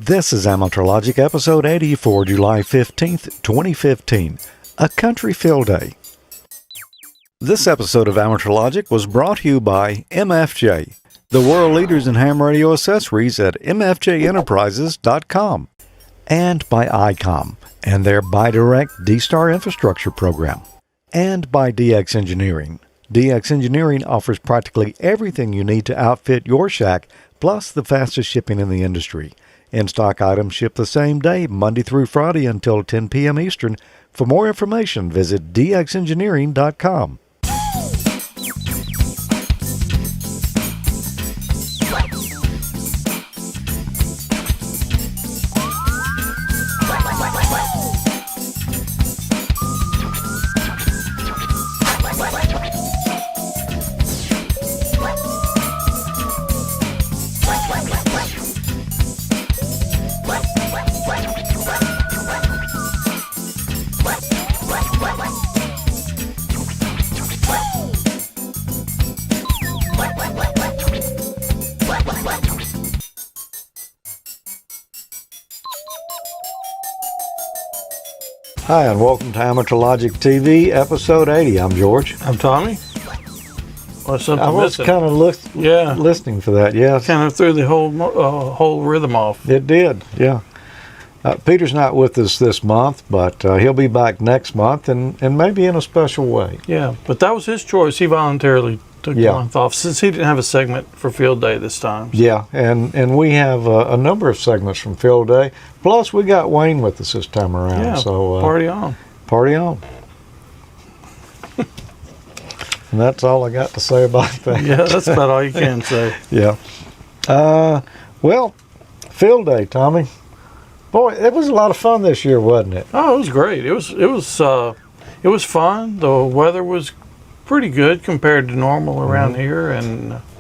This is Amateur Logic, episode 80 for July 15th, 2015, a country field day. This episode of Amateur Logic was brought to you by MFJ, the world leaders in ham radio accessories at mfjenterprises.com, and by ICOM and their BiDirect D-Star infrastructure program, and by DX Engineering. DX Engineering offers practically everything you need to outfit your shack, plus the fastest shipping in the industry. In-stock items ship the same day, Monday through Friday until 10 p.m. Eastern. For more information, visit dxengineering.com. Hi, and welcome to AmateurLogic.TV, episode 80. I'm George. I'm Tommy. What's up? I was kind of listening for that, yes. Kind of threw the whole rhythm off. It did, yeah. Peter's not with us this month, but he'll be back next month, and maybe in a special way. Yeah, but that was his choice. He voluntarily took the month off since he didn't have a segment for Field Day this time. So. Yeah, and we have a number of segments from Field Day. Plus, we got Wayne with us this time around. Yeah, so party on. Party on. And that's all I got to say about that. Yeah, that's about all you can say. Yeah. Well, Field Day, Tommy. Boy, it was a lot of fun this year, wasn't it? Oh, it was great. It was fun. The weather was pretty good compared to normal around here,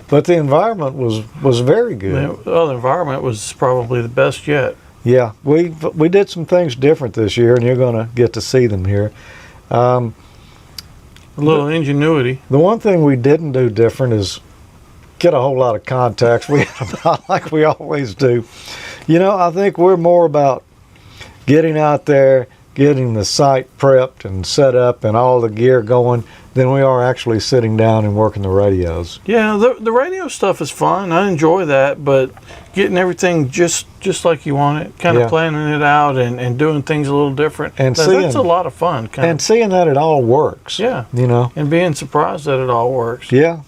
but the environment was very good. The environment was probably the best yet. Yeah, we did some things different this year, and you're going to get to see them here. A little ingenuity. The one thing we didn't do different is get a whole lot of contacts. We had about like we always do. You know, I think we're more about getting out there, getting the site prepped and set up and all the gear going than we are actually sitting down and working the radios. Yeah, the radio stuff is fun. I enjoy that, but getting everything just like you want it, kind of planning it out and doing things a little different, that's a lot of fun. Seeing that it all works. Yeah. You know. And being surprised that it all works. Yeah.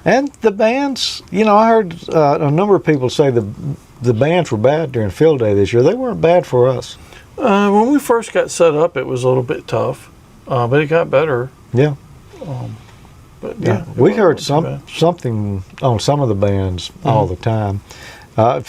And the bands, you know, I heard a number of people say the bands were bad during Field Day this year. They weren't bad for us. When we first got set up, it was a little bit tough, but it got better. Yeah. But we heard something on some of the bands all the time.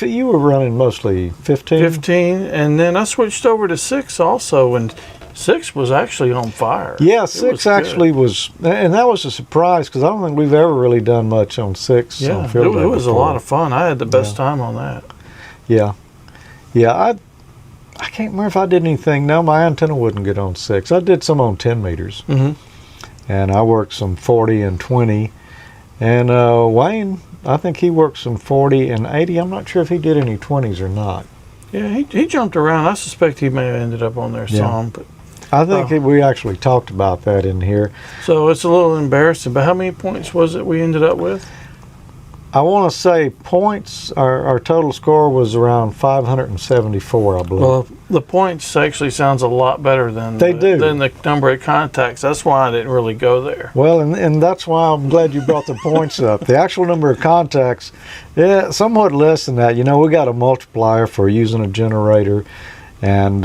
You were running mostly 15? 15, and then I switched over to 6 also, and 6 was actually on fire. Yeah, 6 actually was, and that was a surprise because I don't think we've ever really done much on 6. Yeah, on Field Day it was before. a lot of fun. I had the best time on that. Yeah. Yeah, I can't remember if I did anything. No, my antenna wouldn't get on 6. I did some on 10 meters. Mm-hmm. And I worked some 40 and 20. And Wayne, I think he worked some 40 and 80. I'm not sure if he did any 20s or not. Yeah, he jumped around. I suspect he may have ended up on there some. But I think we actually talked about that in here. So it's a little embarrassing. But how many points was it we ended up with? I want to say points, our total score was around 574, I believe. Well, the points actually sounds a lot better than the number of contacts. That's why I didn't really go there. Well, and that's why I'm glad you brought the points up. The actual number of contacts, somewhat less than that. You know, we got a multiplier for using a generator and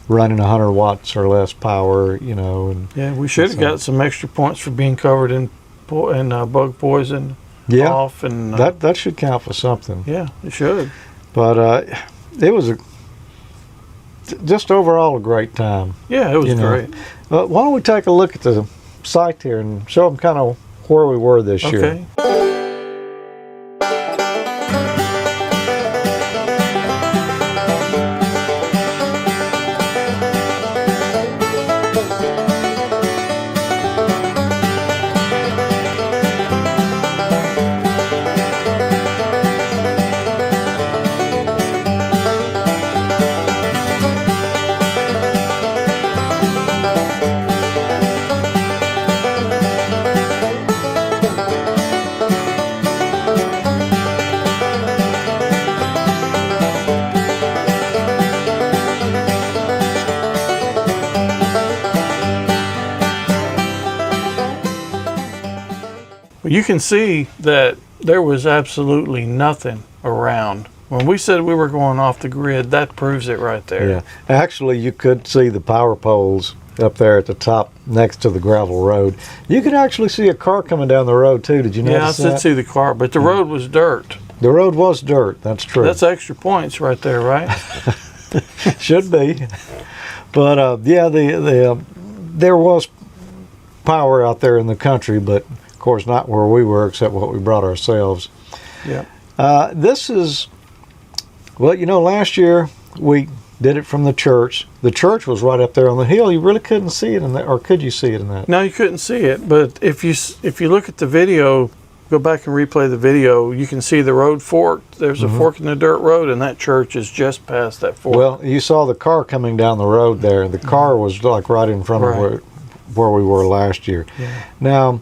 running 100 watts or less power, you know. And, yeah, we should have got some extra points for being covered in bug poison. Off and that should count for something. Yeah, it should. But it was just overall a great time. Yeah, it was great. Why don't we take a look at the site here and show them kind of where we were this year? Okay. You can see that there was absolutely nothing around. When we said we were going off the grid, that proves it right there. Yeah, actually, you could see the power poles up there at the top next to the gravel road. You could actually see a car coming down the road too. Did you notice that? Yeah, I did see the car, but the road was dirt. The road was dirt. That's true. That's extra points right there, right? Should be. But yeah, there was power out there in the country, but of course not where we were, except what we brought ourselves. Yeah. This is, well, you know, last year we did it from the church. The church was right up there on the hill. You really couldn't see it in that, or could you see it in that? No, you couldn't see it. But if you look at the video, go back and replay the video, you can see the road fork. There's a fork in the dirt road, and that church is just past that fork. Well, you saw the car coming down the road there. The car was like right in front of where we were last year. Yeah. Now,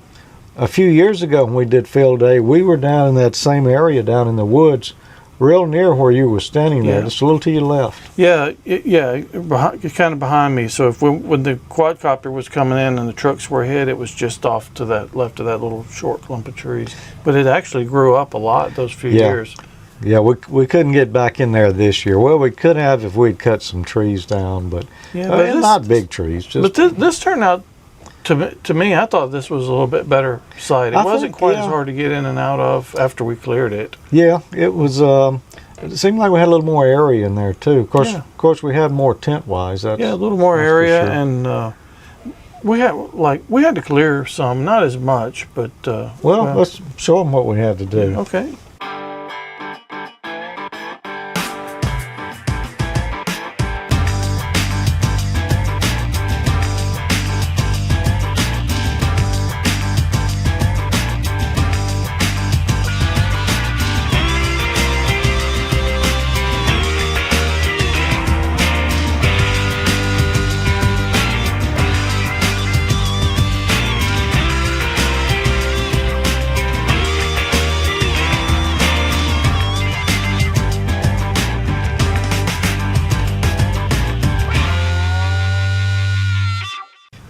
a few years ago when we did field day, we were down in that same area down in the woods, real near where you were standing there, just a little to your left. Yeah, kind of behind me. So when the quadcopter was coming in and the trucks were ahead, it was just off to that left of that little short clump of trees. But it actually grew up a lot those few years. Yeah, we couldn't get back in there this year. Well, we could have if we'd cut some trees down, but, not big trees. But this turned out, to me, I thought this was a little bit better site. It wasn't quite as hard to get in and out of after we cleared it. Yeah, it was. It seemed like we had a little more area in there too. Of course, we had more tent-wise. A little more area, and we had to clear some, not as much, but well, let's show them what we had to do. Okay.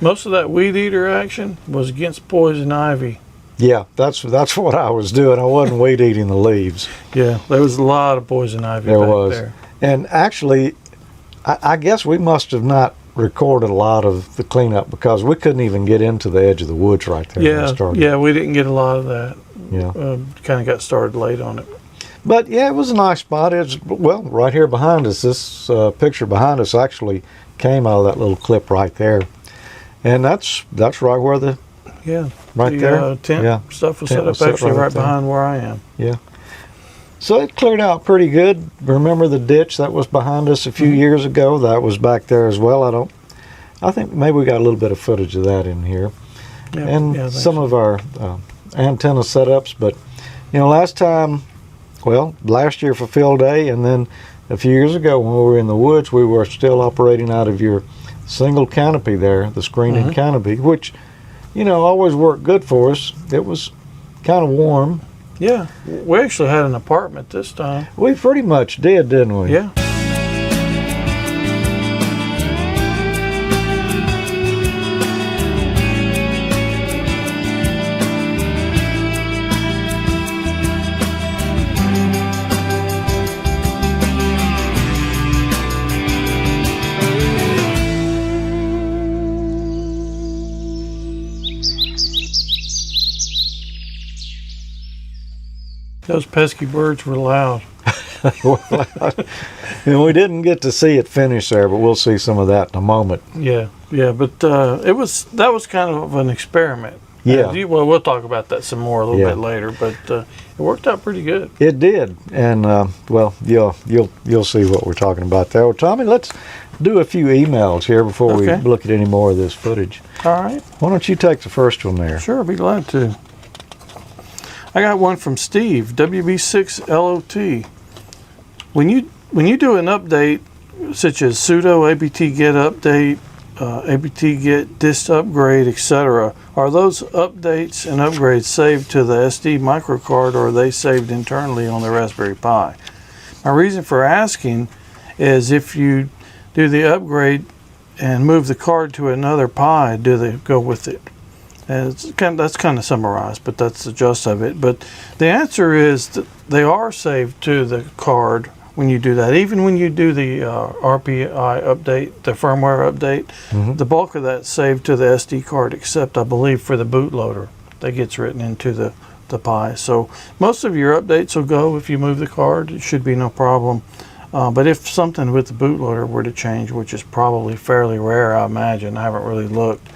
Most of that weed eater action was against poison ivy. Yeah, that's what I was doing. I wasn't weed eating the leaves. Yeah, there was a lot of poison ivy back there. And actually, I guess we must have not recorded a lot of the cleanup because we couldn't even get into the edge of the woods right there when we started. Yeah, we didn't get a lot of that. Yeah. Kind of got started late on it. But yeah, it was a nice spot. It's right here behind us. This picture behind us actually came out of that little clip right there. And that's right where the tent stuff was set up actually right behind where I am. Yeah. So it cleared out pretty good. Remember the ditch that was behind us a few years ago? That was back there as well. I think maybe we got a little bit of footage of that in here. Yeah, and some of our antenna setups. But, you know, last year for field day, and then a few years ago when we were in the woods, we were still operating out of your single canopy there, the screened-in canopy, which, you know, always worked good for us. It was kind of warm. Yeah, we actually had an apartment this time. We pretty much did, didn't we? Yeah. Those pesky birds were loud. And we didn't get to see it finish there, but we'll see some of that in a moment. Yeah, but that was kind of an experiment. Yeah. We'll talk about that some more a little bit later, but it worked out pretty good. It did, and you'll see what we're talking about there. Well, Tommy, let's do a few emails here before we look at any more of this footage. All right. Why don't you take the first one there? Sure, I'll be glad to. I got one from Steve, WB6LOT. When you do an update, such as sudo apt get update, apt get dist upgrade, etc., are those updates and upgrades saved to the SD microcard, or are they saved internally on the Raspberry Pi? My reason for asking is if you do the upgrade and move the card to another Pi, do they go with it? And that's kind of summarized, but that's the gist of it. But the answer is that they are saved to the card when you do that. Even when you do the RPI update, the firmware update, the bulk of that's saved to the SD card, except I believe for the bootloader that gets written into the Pi. So most of your updates will go if you move the card. It should be no problem. But if something with the bootloader were to change, which is probably fairly rare, I imagine, I haven't really looked,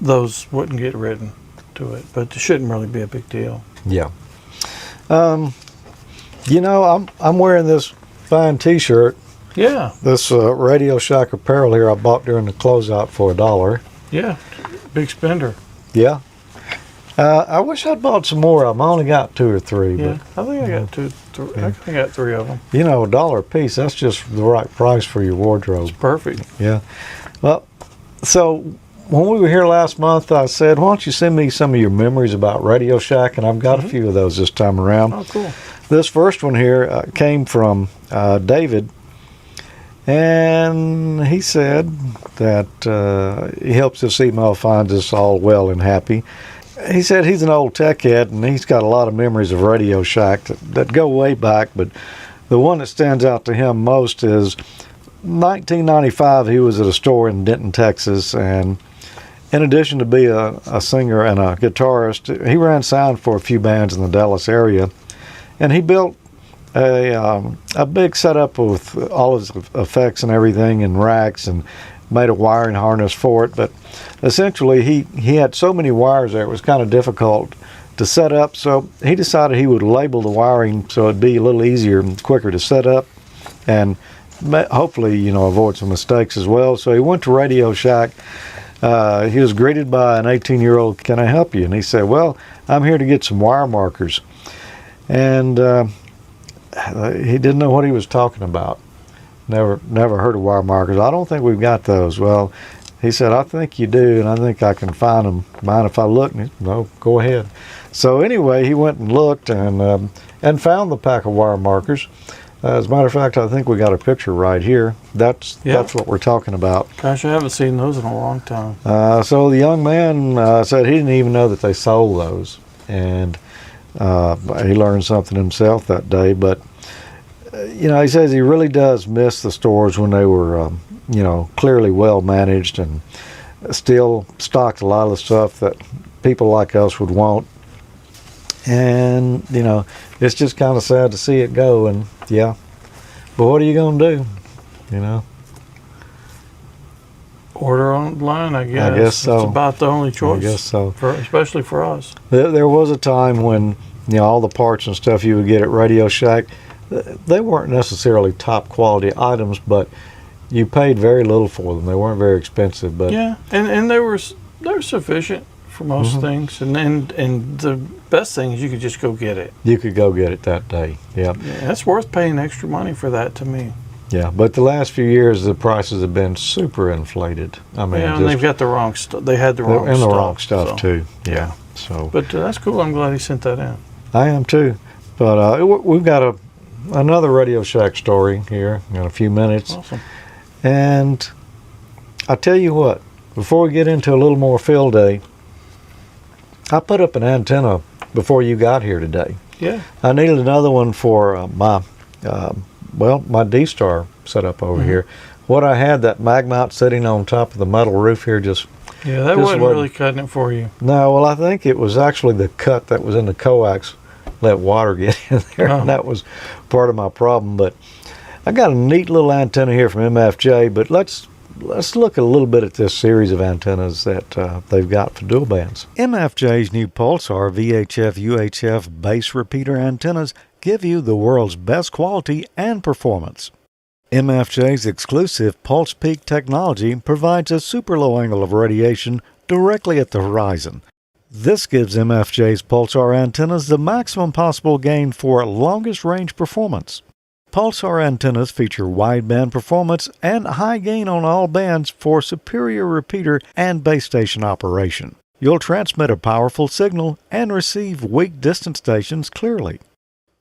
those wouldn't get written to it. But it shouldn't really be a big deal. Yeah. You know, I'm wearing this fine T-shirt. Yeah. This Radio Shack apparel here I bought during the closeout for $1. Yeah. Big spender. Yeah. I wish I'd bought some more of them. I only got 2 or 3. Yeah, but, I think I got two. I think I got 3 of them. you know, $1 a piece, that's just the right price for your wardrobe. Perfect. Yeah. Well, so when we were here last month, I said, why don't you send me some of your memories about Radio Shack? And I've got a few of those this time around. Oh, cool. This first one here came from David. And he said that he hopes this email finds us all well and happy. He said he's an old tech head and he's got a lot of memories of Radio Shack that go way back, but the one that stands out to him most is 1995. He was at a store in Denton, Texas, and in addition to being a singer and a guitarist, he ran sound for a few bands in the Dallas area, and he built a big setup with all his effects and everything and racks, and made a wiring harness for it. But essentially he had so many wires there, it was kind of difficult to set up, so he decided he would label the wiring so it'd be a little easier and quicker to set up, and hopefully, you know, avoid some mistakes as well. So he went to Radio Shack. He was greeted by an 18-year-old, "Can I help you?" And he said, "Well, I'm here to get some wire markers." And he didn't know what he was talking about. Never heard of wire markers. "I don't think we've got those." Well, he said, "I think you do, and I think I can find them. Mind if I look?" And "No, go ahead." So anyway, he went and looked and found the pack of wire markers. As a matter of fact, I think we got a picture right here. That's what we're talking about. Gosh, I haven't seen those in a long time. So the young man said he didn't even know that they sold those, and he learned something himself that day. But you know, he says he really does miss the stores when they were, you know, clearly well managed and still stocked a lot of the stuff that people like us would want. And, you know, it's just kind of sad to see it go. And yeah, but what are you going to do? You know, order online, I guess. I guess so. It's about the only choice. I guess so. Especially for us. There was a time when, you know, all the parts and stuff you would get at Radio Shack, they weren't necessarily top quality items, but you paid very little for them. They weren't very expensive, but yeah, and they were sufficient for most things. And the best thing is you could just go get it. You could go get it that day. Yeah, that's worth paying extra money for that to me. Yeah, but the last few years the prices have been super inflated. I mean, and they've got the wrong stuff. They had the wrong and stuff. the wrong stuff so. too. Yeah. So, but that's cool. I'm glad he sent that in. I am too. But we've got another Radio Shack story here in a few minutes. Awesome. And I tell you what, before we get into a little more field day, I put up an antenna before you got here today. Yeah. I needed another one for my D-Star setup over here. What I had, that mag mount sitting on top of the metal roof here, that wasn't really cutting it for you. No, well, I think it was actually the cut that was in the coax let water get in there, and that was part of my problem. But I got a neat little antenna here from MFJ, but let's look a little bit at this series of antennas that they've got for dual bands. MFJ's new Pulsar VHF UHF base repeater antennas give you the world's best quality and performance. MFJ's exclusive Pulse Peak technology provides a super low angle of radiation directly at the horizon. This gives MFJ's Pulsar antennas the maximum possible gain for longest range performance. Pulsar antennas feature wideband performance and high gain on all bands for superior repeater and base station operation. You'll transmit a powerful signal and receive weak distance stations clearly.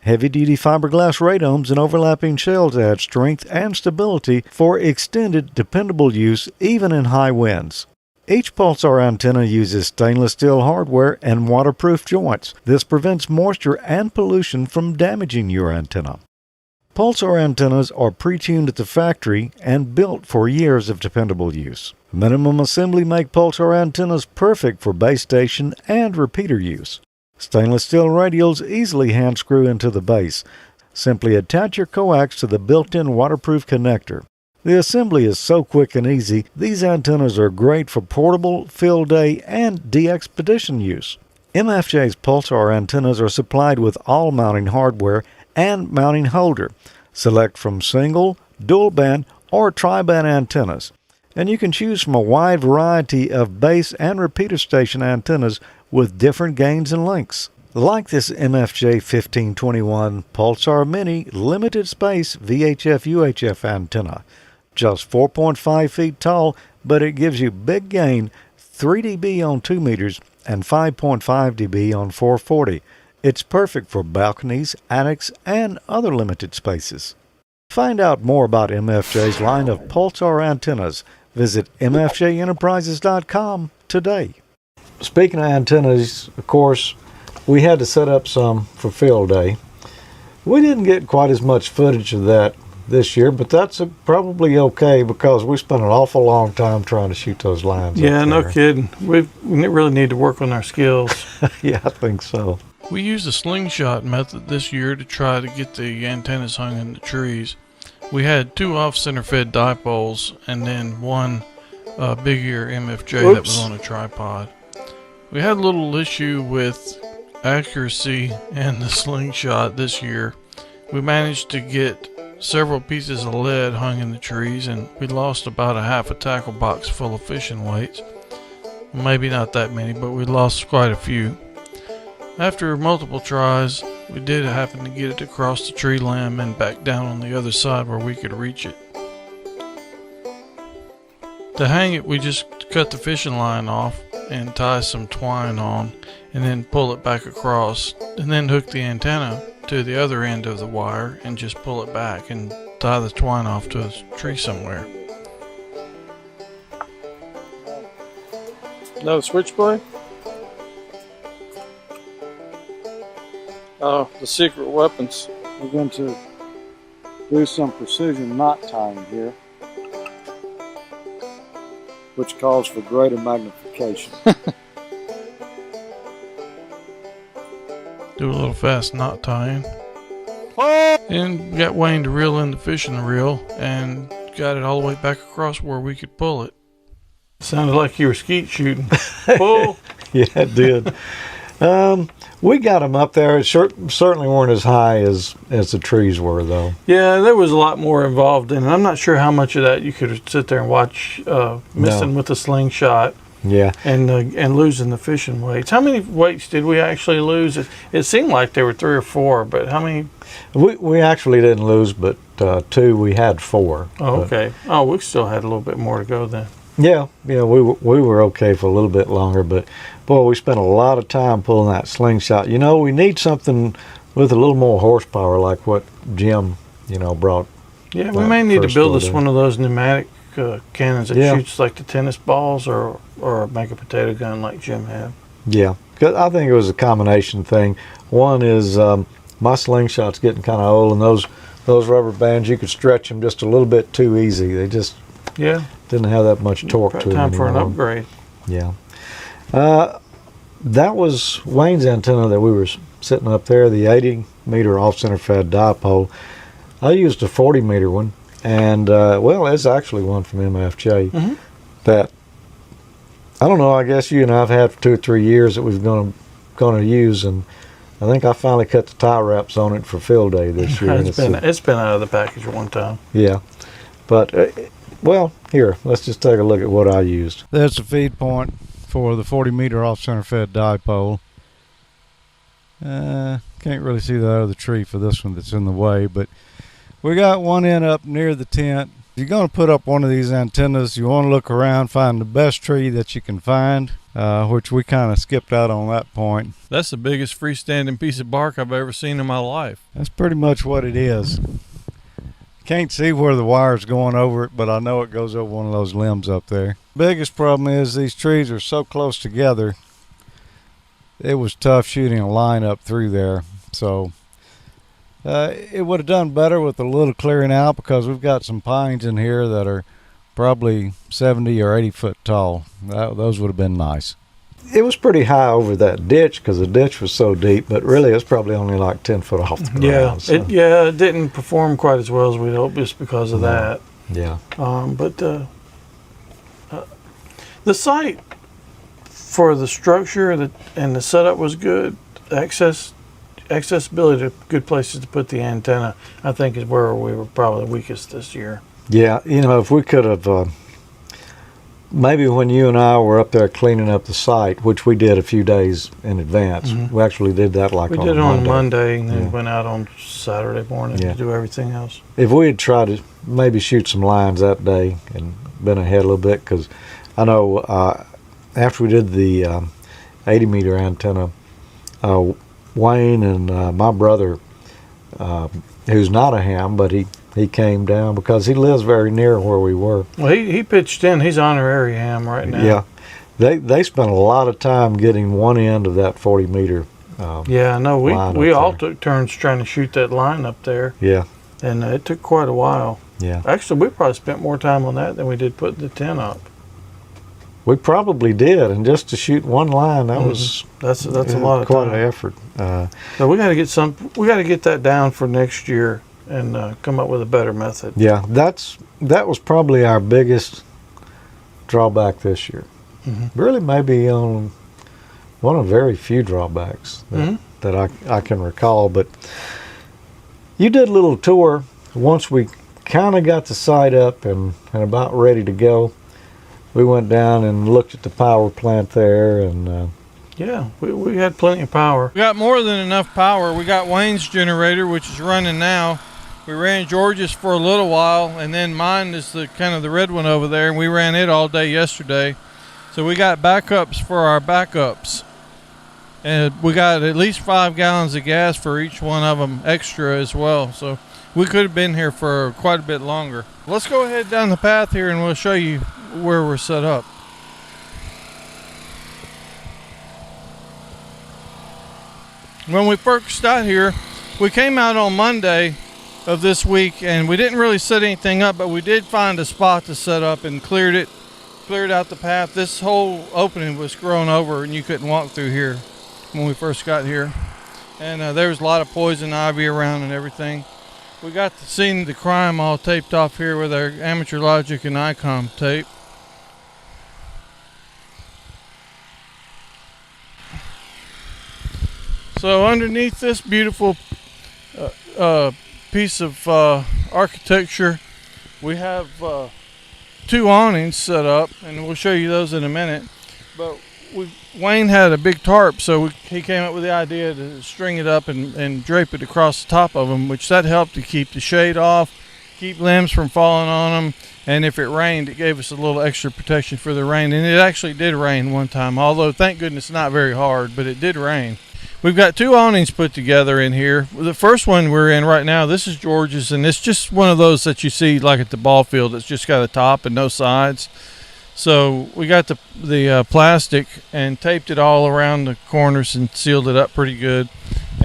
Heavy-duty fiberglass radomes and overlapping shells add strength and stability for extended, dependable use even in high winds. Each pulsar antenna uses stainless steel hardware and waterproof joints. This prevents moisture and pollution from damaging your antenna. Pulsar antennas are pre-tuned at the factory and built for years of dependable use. Minimum assembly make pulsar antennas perfect for base station and repeater use. Stainless steel radials easily hand screw into the base. Simply attach your coax to the built-in waterproof connector. The assembly is so quick and easy, these antennas are great for portable, field day, and DXpedition use. MFJ's pulsar antennas are supplied with all mounting hardware and mounting holder. Select from single, dual band, or tri-band antennas. And you can choose from a wide variety of base and repeater station antennas with different gains and lengths. Like this MFJ 1521 Pulsar Mini limited space VHF-UHF antenna. Just 4.5 feet tall, but it gives you big gain, 3 dB on 2 meters and 5.5 dB on 440. It's perfect for balconies, attics, and other limited spaces. Find out more about MFJ's line of pulsar antennas. Visit mfjenterprises.com today. Speaking of antennas, of course, we had to set up some for field day. We didn't get quite as much footage of that this year, but that's probably okay because we spent an awful long time trying to shoot those lines. Yeah, no kidding. We really need to work on our skills. Yeah, I think so. We used the slingshot method this year to try to get the antennas hung in the trees. We had 2 off-center fed dipoles and then one big ear MFJ that was on a tripod. We had a little issue with accuracy and the slingshot this year. We managed to get several pieces of lead hung in the trees, and we lost about a half a tackle box full of fishing weights. Maybe not that many, but we lost quite a few. After multiple tries, we did happen to get it across the tree limb and back down on the other side where we could reach it. To hang it, we just cut the fishing line off and tie some twine on, and then pull it back across, and then hook the antenna to the other end of the wire and just pull it back and tie the twine off to a tree somewhere. No switchblade? Oh, the secret weapons. We're going to do some precision knot tying here, which calls for greater magnification. Do a little fast knot tying. And got Wayne to reel in the fishing reel and got it all the way back across where we could pull it. Sounded like you were skeet shooting. Pull! Yeah, it did. We got them up there. It certainly weren't as high as the trees were, though. Yeah, there was a lot more involved in it. I'm not sure how much of that you could sit there and watch missing with the slingshot. Yeah. And losing the fishing weights. How many weights did we actually lose? It seemed like there were 3 or 4, but how many? We actually didn't lose, but 2. We had 4. Oh, okay. Oh, we still had a little bit more to go then. Yeah, we were okay for a little bit longer, but boy, we spent a lot of time pulling that slingshot. You know, we need something with a little more horsepower, like what Jim, brought. Yeah, we may need to build us one of those pneumatic cannons that shoots like the tennis balls, or make a potato gun like Jim had. Yeah, because I think it was a combination thing. One is my slingshot's getting kind of old, and those rubber bands, you could stretch them just a little bit too easy. They just didn't have that much torque to them. Time for an upgrade. Yeah. That was Wayne's antenna that we were sitting up there, the 80 meter off-center fed dipole. I used a 40 meter one, and it's actually one from MFJ that I don't know. I guess you and I've had for 2 or 3 years that we've going to use, and I think I finally cut the tie wraps on it for field day this year. It's been out of the package at one time. Yeah, but here, let's just take a look at what I used. That's the feed point for the 40 meter off-center fed dipole. Can't really see the other tree for this one that's in the way, but we got one end up near the tent. If you're going to put up one of these antennas, you want to look around, find the best tree that you can find, which we kind of skipped out on that point. That's the biggest freestanding piece of bark I've ever seen in my life. That's pretty much what it is. Can't see where the wire's going over it, but I know it goes over one of those limbs up there. Biggest problem is these trees are so close together. It was tough shooting a line up through there. So it would have done better with a little clearing out, because we've got some pines in here that are probably 70 or 80 foot tall. Those would have been nice. It was pretty high over that ditch because the ditch was so deep, but really it's probably only like 10 foot off the ground. Yeah, So. it didn't perform quite as well as we'd hoped just because of that. Yeah. But the site for the structure and the setup was good. Accessibility to good places to put the antenna, I think, is where we were probably the weakest this year. Yeah, if we could have, maybe when you and I were up there cleaning up the site, which we did a few days in advance, we actually did that We on did it on Monday and then Yeah. went out on Saturday morning Yeah. to do everything else. If we had tried to maybe shoot some lines that day and been ahead a little bit, because I know after we did the 80 meter antenna, Wayne and my brother, who's not a ham, but he came down because he lives very near where we were. Well, he pitched in. He's honorary ham right now. Yeah, they spent a lot of time getting one end of that 40 meter. Yeah, no, line we up all there. took turns trying to shoot that line up there, Yeah, and it took quite a while. yeah. Actually, we probably spent more time on that than we did putting the tent up. We probably did, and just to shoot one line, that was That's a lot of quite time. an effort. So we got to get that down for next year and come up with a better method. Yeah, that was probably our biggest drawback this year. Really, maybe on one of very few drawbacks that I can recall. But you did a little tour once we kind of got the site up and about ready to go. We went down and looked at the power plant there, and Yeah, we had plenty of power. We got more than enough power. We got Wayne's generator, which is running now. We ran George's for a little while, and then mine is the kind of the red one over there, and we ran it all day yesterday. So we got backups for our backups. And we got at least 5 gallons of gas for each one of them extra as well. So we could have been here for quite a bit longer. Let's go ahead down the path here and we'll show you where we're set up. When we first got here, we came out on Monday of this week and we didn't really set anything up, but we did find a spot to set up and cleared out the path. This whole opening was grown over and you couldn't walk through here when we first got here. And there was a lot of poison ivy around and everything. We got the scene of the crime all taped off here with our AmateurLogic and ICOM tape. So underneath this beautiful piece of architecture, we have 2 awnings set up, and we'll show you those in a minute. But Wayne had a big tarp, so he came up with the idea to string it up and drape it across the top of them, which that helped to keep the shade off, keep limbs from falling on them, and if it rained, it gave us a little extra protection for the rain. And it actually did rain one time, although thank goodness not very hard, but it did rain. We've got 2 awnings put together in here. The first one we're in right now, this is George's, and it's just one of those that you see like at the ball field. It's just got a top and no sides. So we got the plastic and taped it all around the corners and sealed it up pretty good.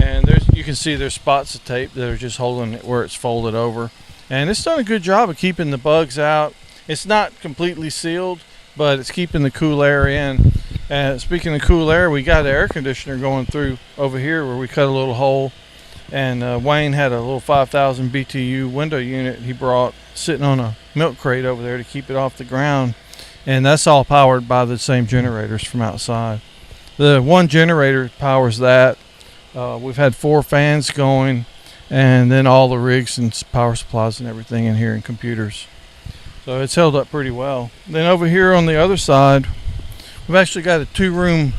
And you can see there's spots of tape that are just holding it where it's folded over. And it's done a good job of keeping the bugs out. It's not completely sealed, but it's keeping the cool air in. And speaking of cool air, we got an air conditioner going through over here where we cut a little hole. And Wayne had a little 5,000 BTU window unit he brought sitting on a milk crate over there to keep it off the ground. And that's all powered by the same generators from outside. The one generator powers that. We've had 4 fans going, and then all the rigs and power supplies and everything in here and computers. So it's held up pretty well. Then over here on the other side, we've actually got a 2-room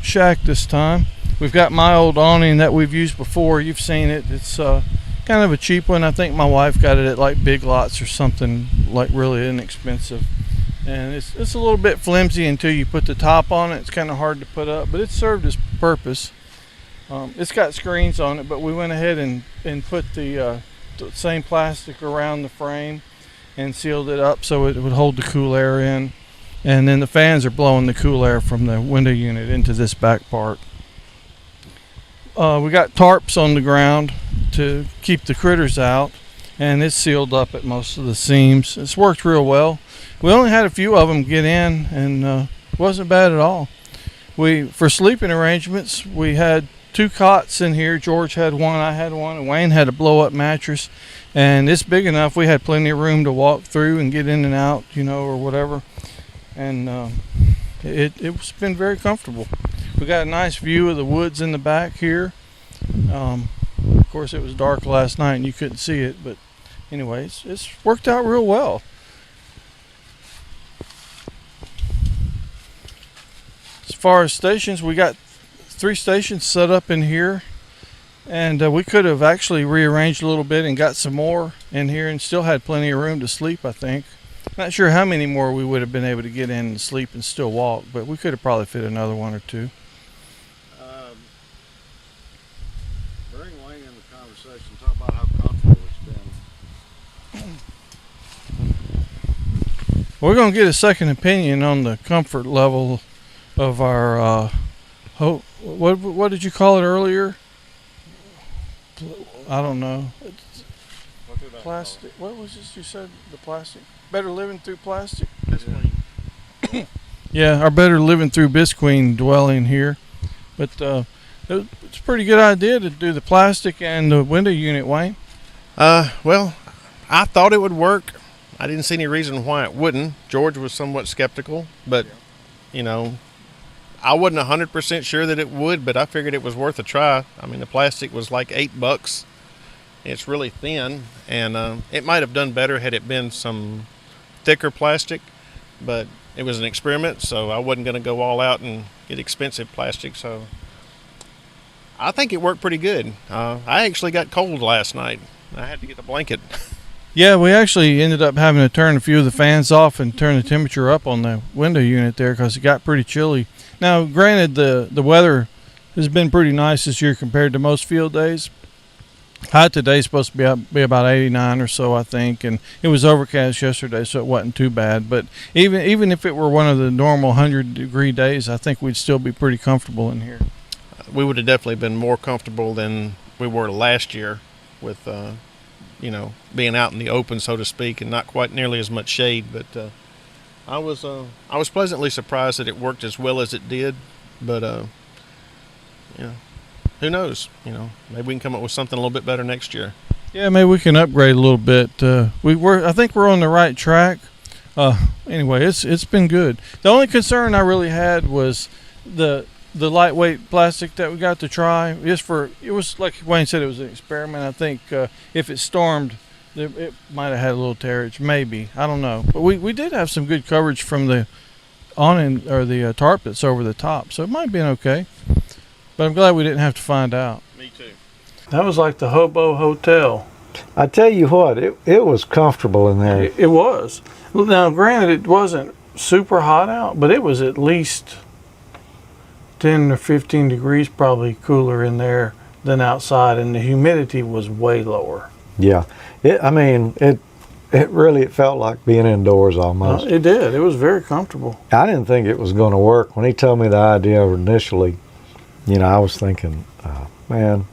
shack this time. We've got my old awning that we've used before. You've seen it. It's kind of a cheap one. I think my wife got it at like Big Lots or something, like really inexpensive. And it's a little bit flimsy until you put the top on it. It's kind of hard to put up, but it served its purpose. It's got screens on it, but we went ahead and put the the same plastic around the frame and sealed it up so it would hold the cool air in. And then the fans are blowing the cool air from the window unit into this back part. We got tarps on the ground to keep the critters out, and it's sealed up at most of the seams. It's worked real well. We only had a few of them get in, and it wasn't bad at all. For sleeping arrangements, we had 2 cots in here. George had one, I had one, and Wayne had a blow-up mattress. And it's big enough. We had plenty of room to walk through and get in and out, or whatever. And it's been very comfortable. We got a nice view of the woods in the back here. Of course, it was dark last night and you couldn't see it, but anyway, it's worked out real well. As far as stations, we got 3 stations set up in here, and we could have actually rearranged a little bit and got some more in here and still had plenty of room to sleep, I think. Not sure how many more we would have been able to get in and sleep and still walk, but we could have probably fit another 1 or 2. Bring Wayne in the conversation. Talk about how comfortable it's been. We're going to get a second opinion on the comfort level of our, what did you call it earlier? I don't know. Plastic. What was this you said? The plastic? Better living through plastic? Yeah, our better living through Bisqueen dwelling here. But it's a pretty good idea to do the plastic and the window unit, Wayne. Well, I thought it would work. I didn't see any reason why it wouldn't. George was somewhat skeptical, but, I wasn't 100% sure that it would, but I figured it was worth a try. I mean, the plastic was like $8. It's really thin, and it might have done better had it been some thicker plastic, but it was an experiment, so I wasn't going to go all out and get expensive plastic, so I think it worked pretty good. I actually got cold last night. I had to get a blanket. Yeah, we actually ended up having to turn a few of the fans off and turn the temperature up on the window unit there because it got pretty chilly. Now, granted, the weather has been pretty nice this year compared to most field days. High today is supposed to be about 89 or so, I think, and it was overcast yesterday, so it wasn't too bad. But even if it were one of the normal 100-degree days, I think we'd still be pretty comfortable in here. We would have definitely been more comfortable than we were last year with, being out in the open, so to speak, and not quite nearly as much shade. But I was pleasantly surprised that it worked as well as it did. But who knows? Maybe we can come up with something a little bit better next year. Yeah, maybe we can upgrade a little bit. I think we're on the right track. Anyway, it's been good. The only concern I really had was the lightweight plastic that we got to try. It was like Wayne said, it was an experiment. I think if it stormed, it might have had a little tearage. Maybe, I don't know. But we did have some good coverage from the the tarp that's over the top, so it might have been okay. But I'm glad we didn't have to find out. Me too. That was like the Hobo Hotel. I tell you what, it was comfortable in there. It was. Now, granted, it wasn't super hot out, but it was at least 10 or 15 degrees probably cooler in there than outside, and the humidity was way lower. Yeah, it felt like being indoors almost. It did. It was very comfortable. I didn't think it was going to work. When he told me the idea initially, I was thinking, man,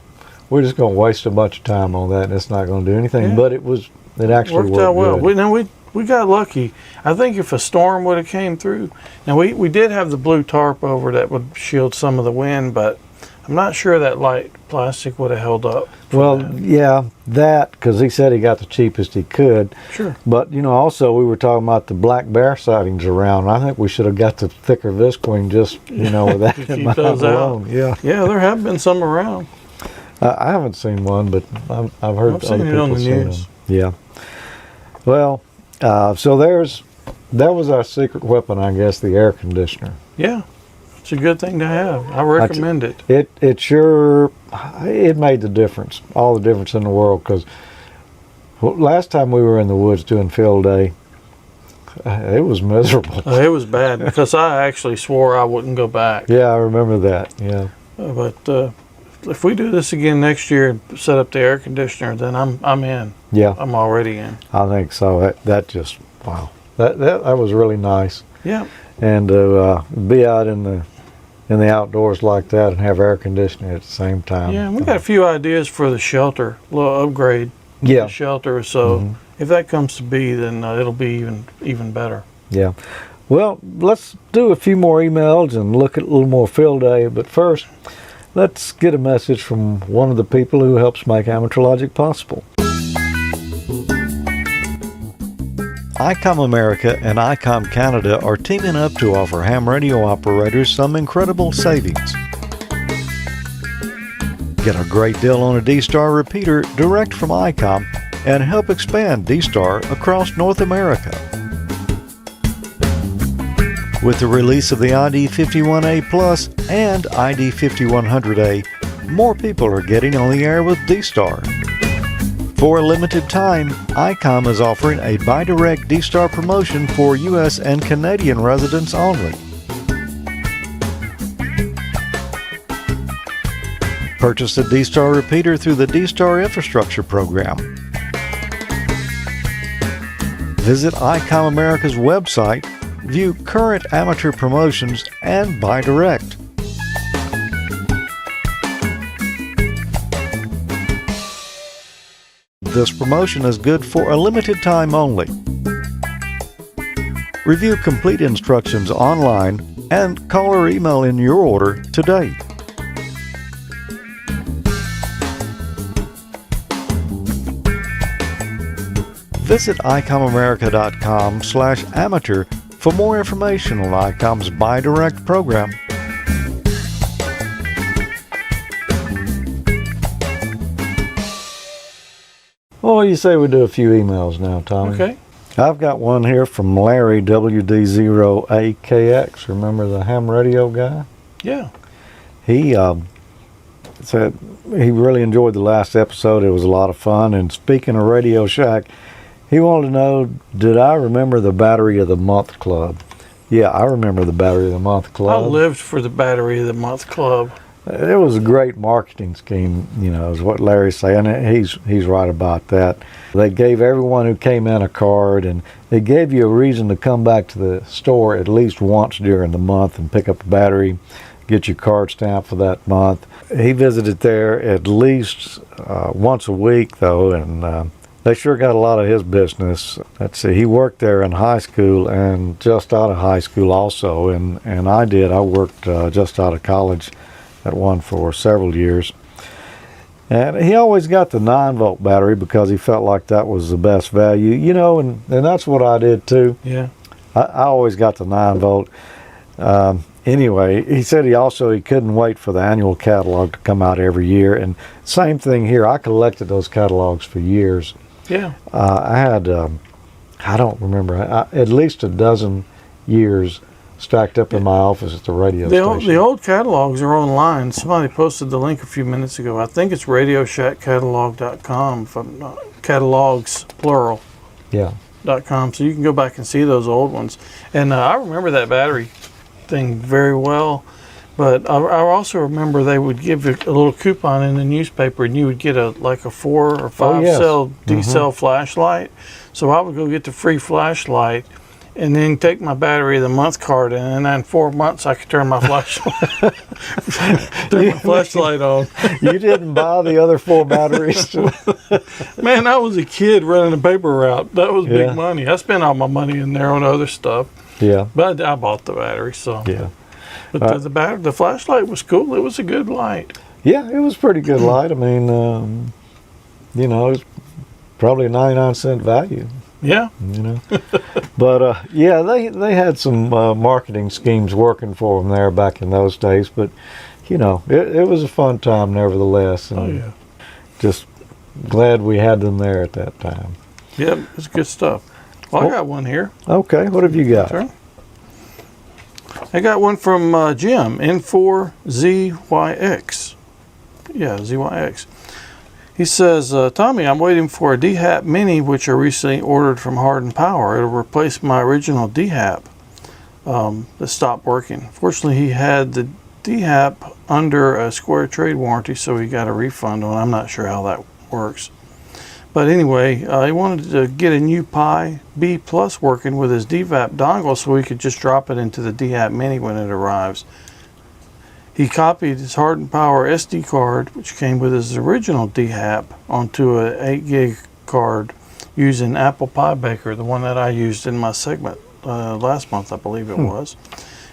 we're just going to waste a bunch of time on that, and it's not going to do anything. Yeah. But it actually worked out well. Good. We got lucky. I think if a storm would have came through, now we did have the blue tarp over that would shield some of the wind, but I'm not sure that light plastic would have held up. Well, yeah, because he said he got the cheapest he could. Sure. But, also we were talking about the black bear sightings around. I think we should have got the thicker visqueen just, with that in mind alone. Yeah. Yeah, there have been some around. I haven't seen one, but I've heard I've seen it on the news. Yeah. Well, so that was our secret weapon, I guess, the air conditioner. Yeah. It's a good thing to have. I recommend it. It made the difference, all the difference in the world, because last time we were in the woods doing field day, it was miserable. It was bad because I actually swore I wouldn't go back. Yeah, I remember that, yeah. But if we do this again next year and set up the air conditioner, then I'm in. Yeah, I'm already in. I think so. That just, wow. That was really nice. Yeah. And to be out in the outdoors like that and have air conditioning at the same time. Yeah, and we got a few ideas for the shelter, a little upgrade. Yeah. The shelter. So if that comes to be, then it'll be even better. Yeah. Well, let's do a few more emails and look at a little more field day. But first, let's get a message from one of the people who helps make Amateur Logic possible. ICOM America and ICOM Canada are teaming up to offer ham radio operators some incredible savings. Get a great deal on a D-Star repeater direct from ICOM and help expand D-Star across North America. With the release of the ID51A Plus and ID5100A, more people are getting on the air with D-Star. For a limited time, ICOM is offering a Buy-Direct D-Star promotion for U.S. and Canadian residents only. Purchase a D-Star repeater through the D-Star Infrastructure Program. Visit ICOM America's website, view current amateur promotions, and buy direct. This promotion is good for a limited time only. Review complete instructions online and call or email in your order today. Visit ICOMAmerica.com/amateur for more information on ICOM's Buy Direct program. Well, you say we do a few emails now, Tommy. Okay. I've got one here from Larry WD0AKX. Remember the ham radio guy? Yeah. He said he really enjoyed the last episode. It was a lot of fun. And speaking of Radio Shack, he wanted to know, did I remember the Battery of the Month Club? Yeah, I remember the Battery of the Month Club. I lived for the Battery of the Month Club. It was a great marketing scheme, you know, is what Larry's saying. He's right about that. They gave everyone who came in a card, and they gave you a reason to come back to the store at least once during the month and pick up a battery, get your card stamped for that month. He visited there at least once a week, though, and they sure got a lot of his business. Let's see, he worked there in high school and just out of high school also, and I did. I worked just out of college at one for several years. And he always got the 9-volt battery because he felt like that was the best value, you know, and that's what I did too. Yeah. I always got the 9-volt. Anyway, he said he couldn't wait for the annual catalog to come out every year. And same thing here. I collected those catalogs for years. Yeah. I had, I don't remember, at least a dozen years stacked up in my office at the radio station. The old catalogs are online. Somebody posted the link a few minutes ago. I think it's RadioShackCatalog.com, if I'm not, catalogs, plural. Yeah. .com, so you can go back and see those old ones. And I remember that battery thing very well. But I also remember they would give you a little coupon in the newspaper, and you would get a 4 or 5 cell D-cell flashlight. So I would go get the free flashlight, and then take my Battery of the Month card, and then in 4 months I could turn my flashlight on. You didn't buy the other 4 batteries? Man, I was a kid running a paper route. That was big money. I spent all my money in there on other stuff. Yeah. But I bought the battery, so. Yeah. But the flashlight was cool. It was a good light. Yeah, it was a pretty good light. I mean, you know, it was probably a 99-cent value. Yeah. You know. But, yeah, they had some marketing schemes working for them there back in those days. But, you know, it was a fun time nevertheless. And just glad we had them there at that time. Yep, it's good stuff. Well, I got one here. Okay, what have you got? Sure. I got one from Jim, N4ZYX. Yeah, ZYX. He says, Tommy, I'm waiting for a DHAP Mini, which I recently ordered from Hardin Power. It'll replace my original DHAP that stopped working. Fortunately, he had the DHAP under a square trade warranty, so he got a refund on it. I'm not sure how that works. But anyway, he wanted to get a new Pi B Plus working with his DVAP dongle so he could just drop it into the DHAP Mini when it arrives. He copied his Hardened Power SD card, which came with his original DHAP, onto an 8 gig card using Apple Pi Baker, the one that I used in my segment last month, I believe it was.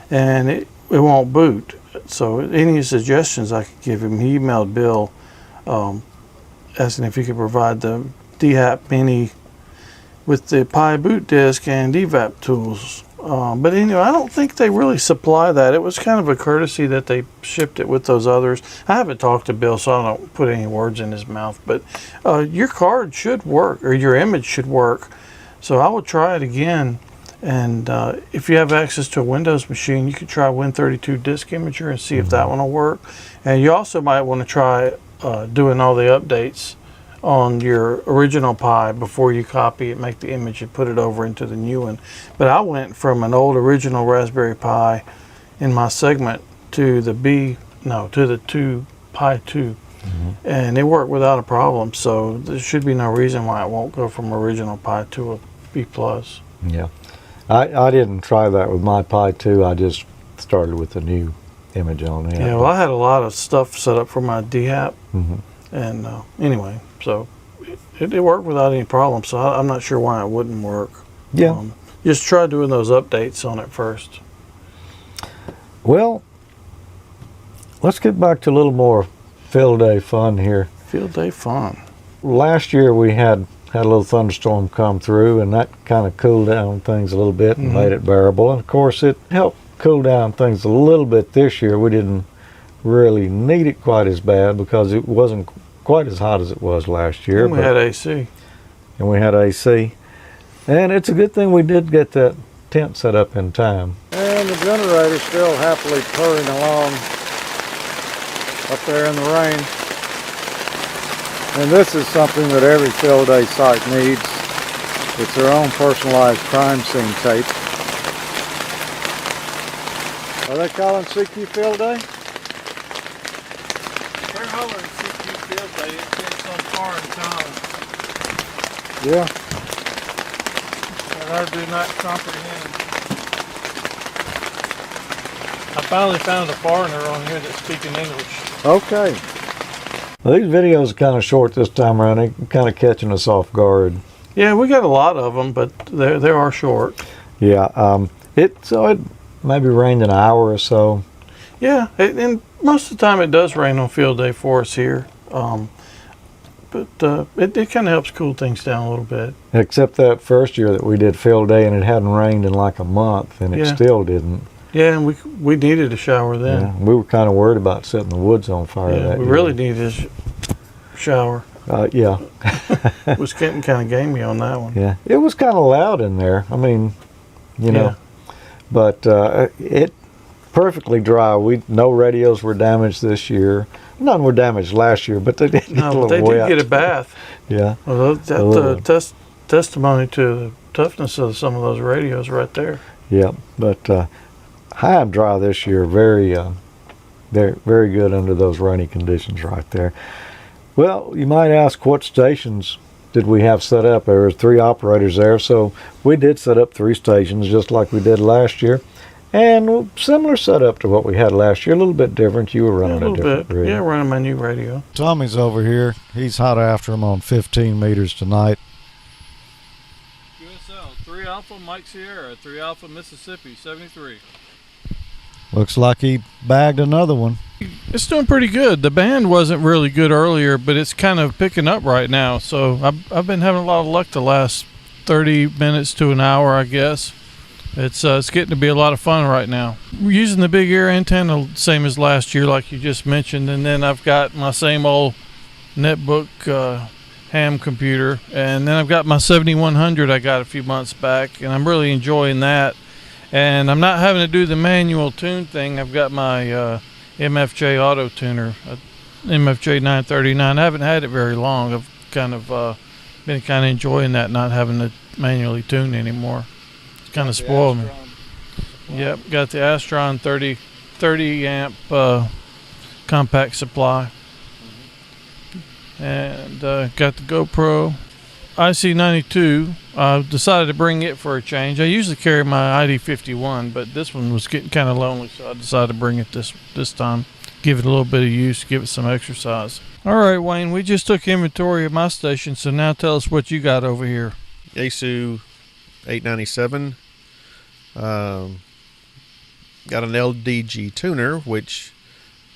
And it won't boot. So any suggestions I could give him, he emailed Bill asking if he could provide the DHAP Mini with the Pi boot disk and DVAP tools. But anyway, I don't think they really supply that. It was kind of a courtesy that they shipped it with those others. I haven't talked to Bill, so I don't put any words in his mouth. But your card should work, or your image should work. So I would try it again. And if you have access to a Windows machine, you could try Win32 Disk Imager and see if that one will work. And you also might want to try doing all the updates on your original Pi before you copy it, make the image, and put it over into the new one. But I went from an old original Raspberry Pi in my segment to the Pi 2, and it worked without a problem. So there should be no reason why it won't go from original Pi to a B plus. Yeah, I didn't try that with my Pi 2. I just started with the new image on it. Yeah, well, I had a lot of stuff set up for my DHAP, and anyway, so it worked without any problem. So I'm not sure why it wouldn't work. Yeah. Just try doing those updates on it first. Well, let's get back to a little more field day fun here. Field day fun. Last year we had a little thunderstorm come through, and that kind of cooled down things a little bit and made it bearable. And of course, it helped cool down things a little bit this year. We didn't really need it quite as bad because it wasn't quite as hot as it was last year. And we had AC. And we had AC. And it's a good thing we did get that tent set up in time. And the generator's still happily purring along up there in the rain. And this is something that every field day site needs. It's their own personalized crime scene tape. Are they calling CQ Field Day? They're hollering CQ Field Day. It's been so far in town Yeah. that I do not comprehend. I finally found a foreigner on here that's speaking English. Okay. Well, these videos are kind of short this time around. They're kind of catching us off guard. Yeah, we got a lot of them, but they are short. Yeah. It maybe rained an hour or so. Yeah, and most of the time it does rain on field day for us here. But it kind of helps cool things down a little bit. Except that first year that we did field day and it hadn't rained in like a month, and it still didn't. Yeah, and we needed a shower then. Yeah, we were kind of worried about setting the woods on fire that We year. really needed a shower. Yeah. It was getting kind of gamey on that one. Yeah. It was kind of loud in there. I mean, you know. But it perfectly dry. No radios were damaged this year. None were damaged last year, but they did get a little they wet. did get a bath. Yeah. Well, that's testimony to the toughness of some of those radios right there. Yeah, but high and dry this year. They're very good under those rainy conditions right there. Well, you might ask, what stations did we have set up? There were 3 operators there, so we did set up 3 stations just like we did last year. And similar setup to what we had last year, a little bit different. You were running a different radio. Yeah, running my new radio. Tommy's over here. He's hot after him on 15 meters tonight. QSL 3 Alpha Mike Sierra, 3 Alpha Mississippi 73. Looks like he bagged another one. It's doing pretty good. The band wasn't really good earlier, but it's kind of picking up right now. So I've been having a lot of luck the last 30 minutes to an hour, I guess. It's getting to be a lot of fun right now. We're using the big ear antenna, same as last year, like you just mentioned. And then I've got my same old netbook ham computer. And then I've got my 7100 I got a few months back, and I'm really enjoying that. And I'm not having to do the manual tune thing. I've got my MFJ auto tuner, MFJ 939. I haven't had it very long. I've kind of been kind of enjoying that, not having to manually tune anymore. It's kind of spoiled me. Yep, got the Astron 30 amp compact supply. And got the GoPro IC92. I decided to bring it for a change. I usually carry my ID51, but this one was getting kind of lonely, so I decided to bring it this time. Give it a little bit of use, give it some exercise. All right, Wayne, we just took inventory of my station, so now tell us what you got over here. Yaesu 897. Got an LDG tuner, which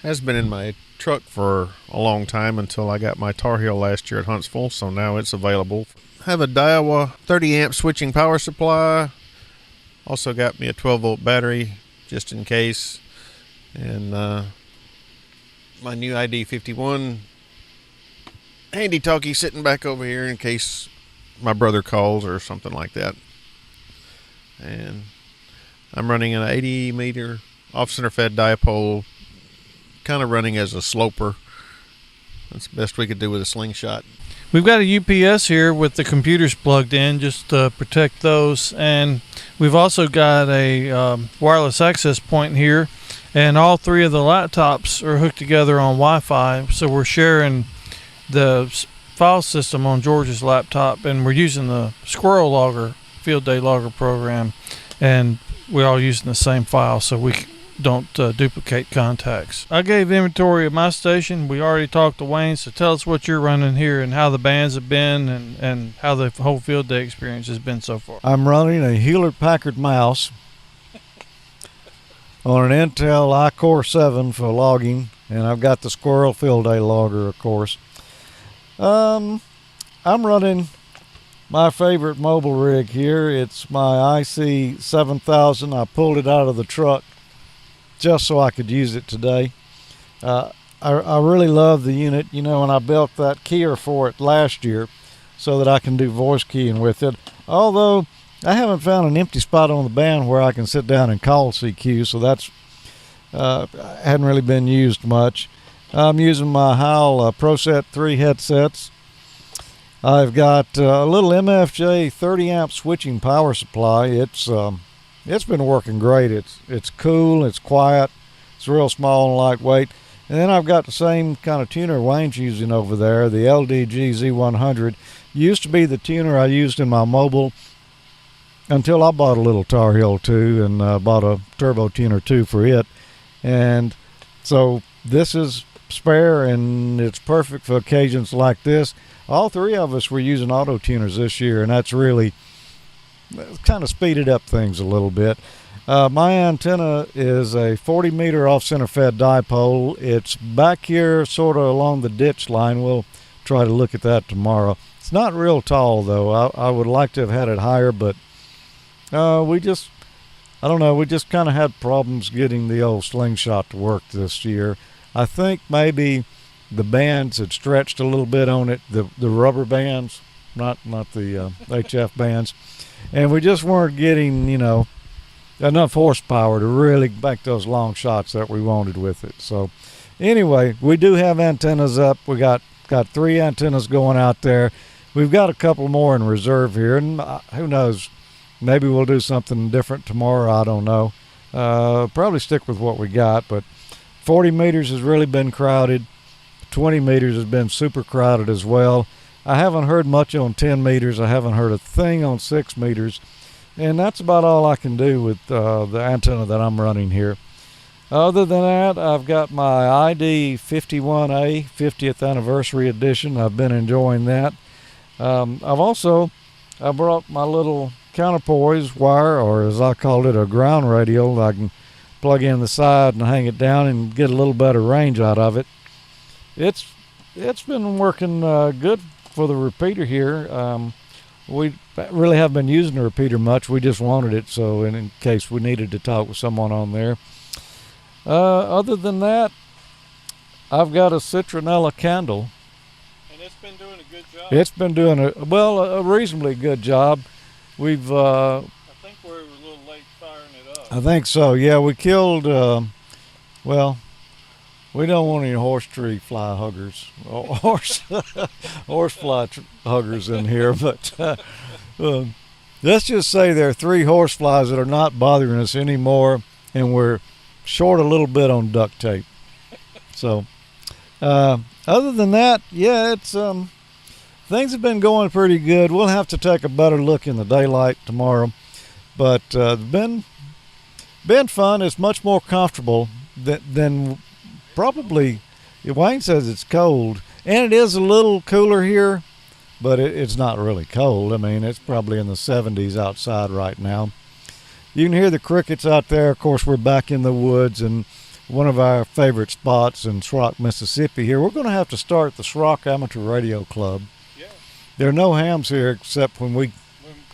has been in my truck for a long time until I got my Tar Heel last year at Huntsville, so now it's available. Have a Daiwa 30 amp switching power supply. Also got me a 12 volt battery just in case. And my new ID51 handy talkie sitting back over here in case my brother calls or something like that. And I'm running an 80 meter off center fed dipole, kind of running as a sloper. That's the best we could do with a slingshot. We've got a UPS here with the computers plugged in just to protect those, and we've also got a wireless access point here, and all three of the laptops are hooked together on Wi-Fi, so we're sharing the file system on George's laptop, and we're using the Squirrel Logger field day logger program, and we're all using the same file so we don't duplicate contacts. I gave inventory of my station. We already talked to Wayne, so tell us what you're running here and how the bands have been and how the whole field day experience has been so far. I'm running a Hewlett-Packard mouse on an Intel iCore 7 for logging, and I've got the Squirrel field day logger, of course. I'm running my favorite mobile rig here. It's my IC 7000. I pulled it out of the truck just so I could use it today. I really love the unit, you know, and I built that keyer for it last year so that I can do voice keying with it. Although I haven't found an empty spot on the band where I can sit down and call CQ, so that's hadn't really been used much. I'm using my Heil ProSet 3 headsets. I've got a little MFJ 30 amp switching power supply. It's been working great. It's cool, it's quiet, it's real small and lightweight. And then I've got the same kind of tuner Wayne's using over there, the LDG Z100. Used to be the tuner I used in my mobile until I bought a little Tar Heel 2 and bought a Turbo Tuner 2 for it. And so this is spare and it's perfect for occasions like this. All three of us were using auto tuners this year, and that's really kind of speeded up things a little bit. My antenna is a 40 meter off center fed dipole. It's back here sort of along the ditch line. We'll try to look at that tomorrow. It's not real tall though. I would like to have had it higher, but we just kind of had problems getting the old slingshot to work this year. I think maybe the bands had stretched a little bit on it, the rubber bands, not the HF bands. And we just weren't getting, you know, enough horsepower to really make those long shots that we wanted with it. So anyway, we do have antennas up. We got 3 antennas going out there. We've got a couple more in reserve here, and who knows, maybe we'll do something different tomorrow. I don't know. Probably stick with what we got, but 40 meters has really been crowded. 20 meters has been super crowded as well. I haven't heard much on 10 meters. I haven't heard a thing on 6 meters. And that's about all I can do with the antenna that I'm running here. Other than that, I've got my ID 51A 50th anniversary edition. I've been enjoying that. I brought my little counterpoise wire, or as I called it, a ground radial. I can plug in the side and hang it down and get a little better range out of it. It's been working good for the repeater here. We really haven't been using the repeater much. We just wanted it, so in case we needed to talk with someone on there. Other than that, I've got a citronella candle. And it's been doing a good job. It's been doing a reasonably good job. We've I think we were a little late firing it up. I think so. Yeah, we killed. We don't want any horse tree fly huggers, horse fly huggers in here. But let's just say there are 3 horse flies that are not bothering us anymore, and we're short a little bit on duct tape. So, other than that, yeah, it's things have been going pretty good. We'll have to take a better look in the daylight tomorrow, but been fun. It's much more comfortable than probably. Wayne says it's cold, and it is a little cooler here, but it's not really cold. I mean, it's probably in the 70s outside right now. You can hear the crickets out there. Of course, we're back in the woods, and one of our favorite spots in Schrock, Mississippi here. We're going to have to start the Schrock Amateur Radio Club. Yeah. There are no hams here except when we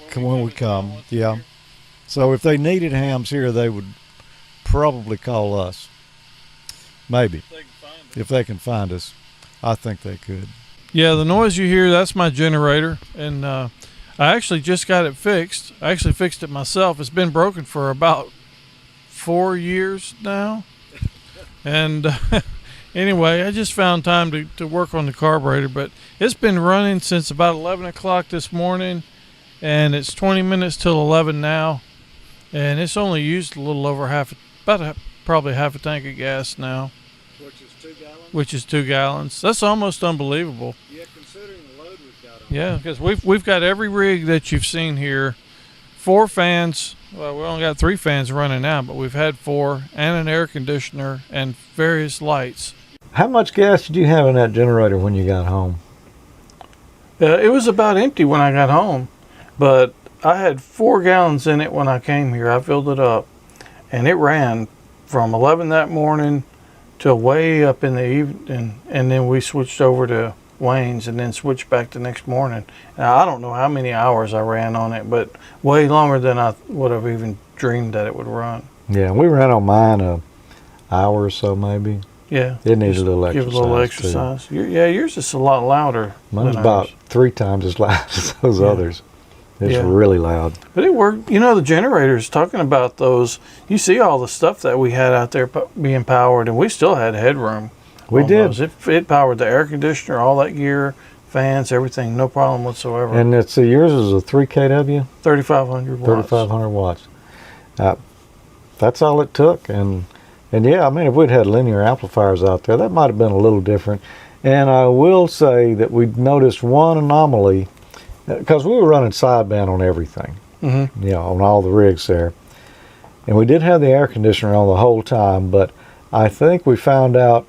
come. Yeah. So if they needed hams here, they would probably call us. Maybe. If they can find us. I think they could. Yeah, the noise you hear, that's my generator. And I actually just got it fixed. I actually fixed it myself. It's been broken for about 4 years now. And anyway, I just found time to work on the carburetor. But it's been running since about 11 o'clock this morning. And it's 20 minutes till 11 now. And it's only used a little over probably half a tank of gas now. Which is 2 gallons. That's almost unbelievable. Yeah, considering the load we've got on. Yeah, because we've got every rig that you've seen here. 4 fans. Well, we only got 3 fans running now, but we've had 4, and an air conditioner and various lights. How much gas did you have in that generator when you got home? It was about empty when I got home, but I had 4 gallons in it when I came here. I filled it up, and it ran from 11 that morning till way up in the evening, and then we switched over to Wayne's and then switched back the next morning. Now, I don't know how many hours I ran on it, but way longer than I would have even dreamed that it would run. Yeah, we ran on mine an hour or so maybe. Yeah. It needs a little exercise. Give it a little exercise. Yours is a lot louder. Mine's about 3 times as loud as those others. It's really loud. But it worked. You know, the generators, talking about those, you see all the stuff that we had out there being powered, and we still had headroom. We did. It powered the air conditioner, all that gear, fans, everything, no problem whatsoever. And yours is a 3 kW? 3,500 watts. 3,500 watts. That's all it took. And yeah, I mean, if we'd had linear amplifiers out there, that might have been a little different. And I will say that we noticed one anomaly, because we were running sideband on everything, on all the rigs there. And we did have the air conditioner on the whole time, but I think we found out,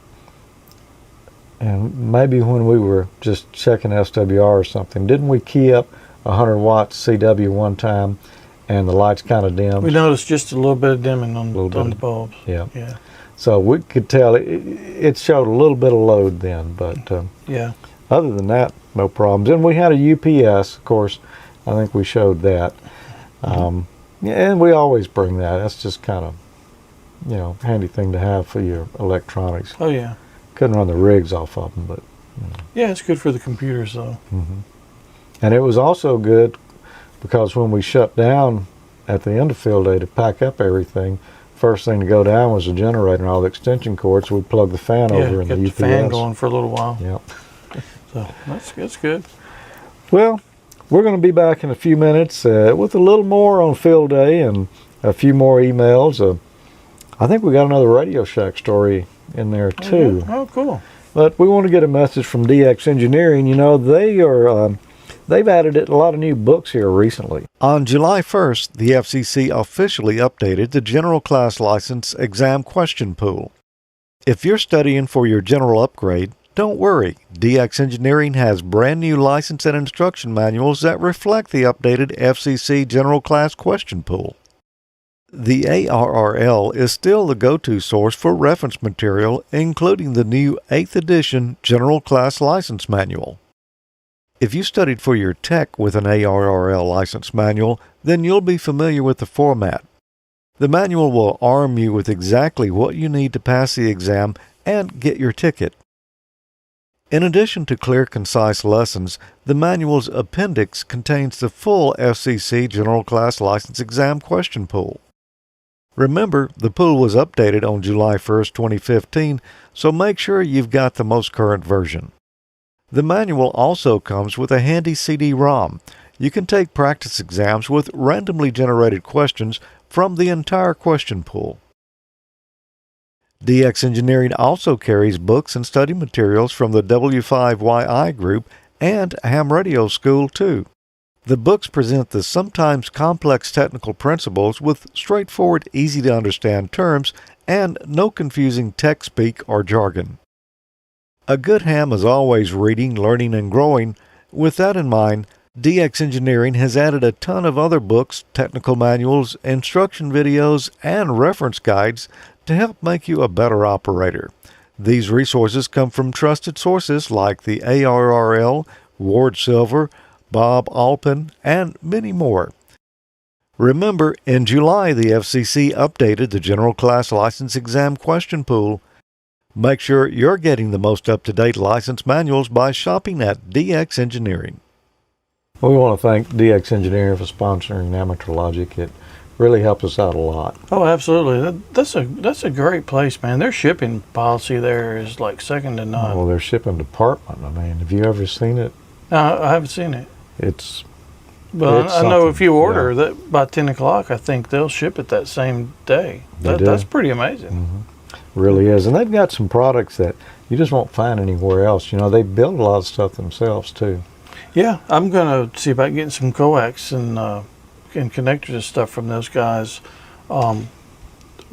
and maybe when we were just checking SWR or something, didn't we key up 100 watts CW one time and the lights kind of dimmed? We noticed just a little bit of dimming on the bulbs. Yeah. So we could tell it showed a little bit of load then, but other than that, no problems. And we had a UPS, of course. I think we showed that. And we always bring that. That's just kind of, handy thing to have for your electronics. Oh, yeah. Couldn't run the rigs off of them, but. Yeah, it's good for the computers, though. And it was also good because when we shut down at the end of field day to pack up everything, first thing to go down was the generator and all the extension cords. So we'd plug the fan over in the UPS. Get the fan going for a little while. Yep. So that's good. Well, we're going to be back in a few minutes with a little more on field day and a few more emails. I think we got another Radio Shack story in there too. Oh, cool. But we want to get a message from DX Engineering. They've added a lot of new books here recently. On July 1st, the FCC officially updated the General Class License Exam Question Pool. If you're studying for your general upgrade, don't worry. DX Engineering has brand new license and instruction manuals that reflect the updated FCC General Class Question Pool. The ARRL is still the go-to source for reference material, including the new 8th edition General Class License Manual. If you studied for your tech with an ARRL license manual, then you'll be familiar with the format. The manual will arm you with exactly what you need to pass the exam and get your ticket. In addition to clear, concise lessons, the manual's appendix contains the full FCC General Class License Exam Question Pool. Remember, the pool was updated on July 1st, 2015, so make sure you've got the most current version. The manual also comes with a handy CD-ROM. You can take practice exams with randomly generated questions from the entire question pool. DX Engineering also carries books and study materials from the W5YI group and Ham Radio School, too. The books present the sometimes complex technical principles with straightforward, easy-to-understand terms and no confusing tech speak or jargon. A good ham is always reading, learning, and growing. With that in mind, DX Engineering has added a ton of other books, technical manuals, instruction videos, and reference guides to help make you a better operator. These resources come from trusted sources like the ARRL, Ward Silver, Bob Alpin, and many more. Remember, in July, the FCC updated the General Class License Exam question pool. Make sure you're getting the most up-to-date license manuals by shopping at DX Engineering. We want to thank DX Engineering for sponsoring AmateurLogic. It really helps us out a lot. Oh, absolutely. That's a great place, man. Their shipping policy there is like second to none. Well, their shipping department, I mean, have you ever seen it? No, I haven't seen it. It's But I know if you order yeah. that by 10 o'clock, I think they'll ship it that same day. They do. That's pretty amazing. Mm-hmm. Really is. And they've got some products that you just won't find anywhere else. You know, they build a lot of stuff themselves, too. Yeah, I'm going to see about getting some coax and connectors and stuff from those guys. We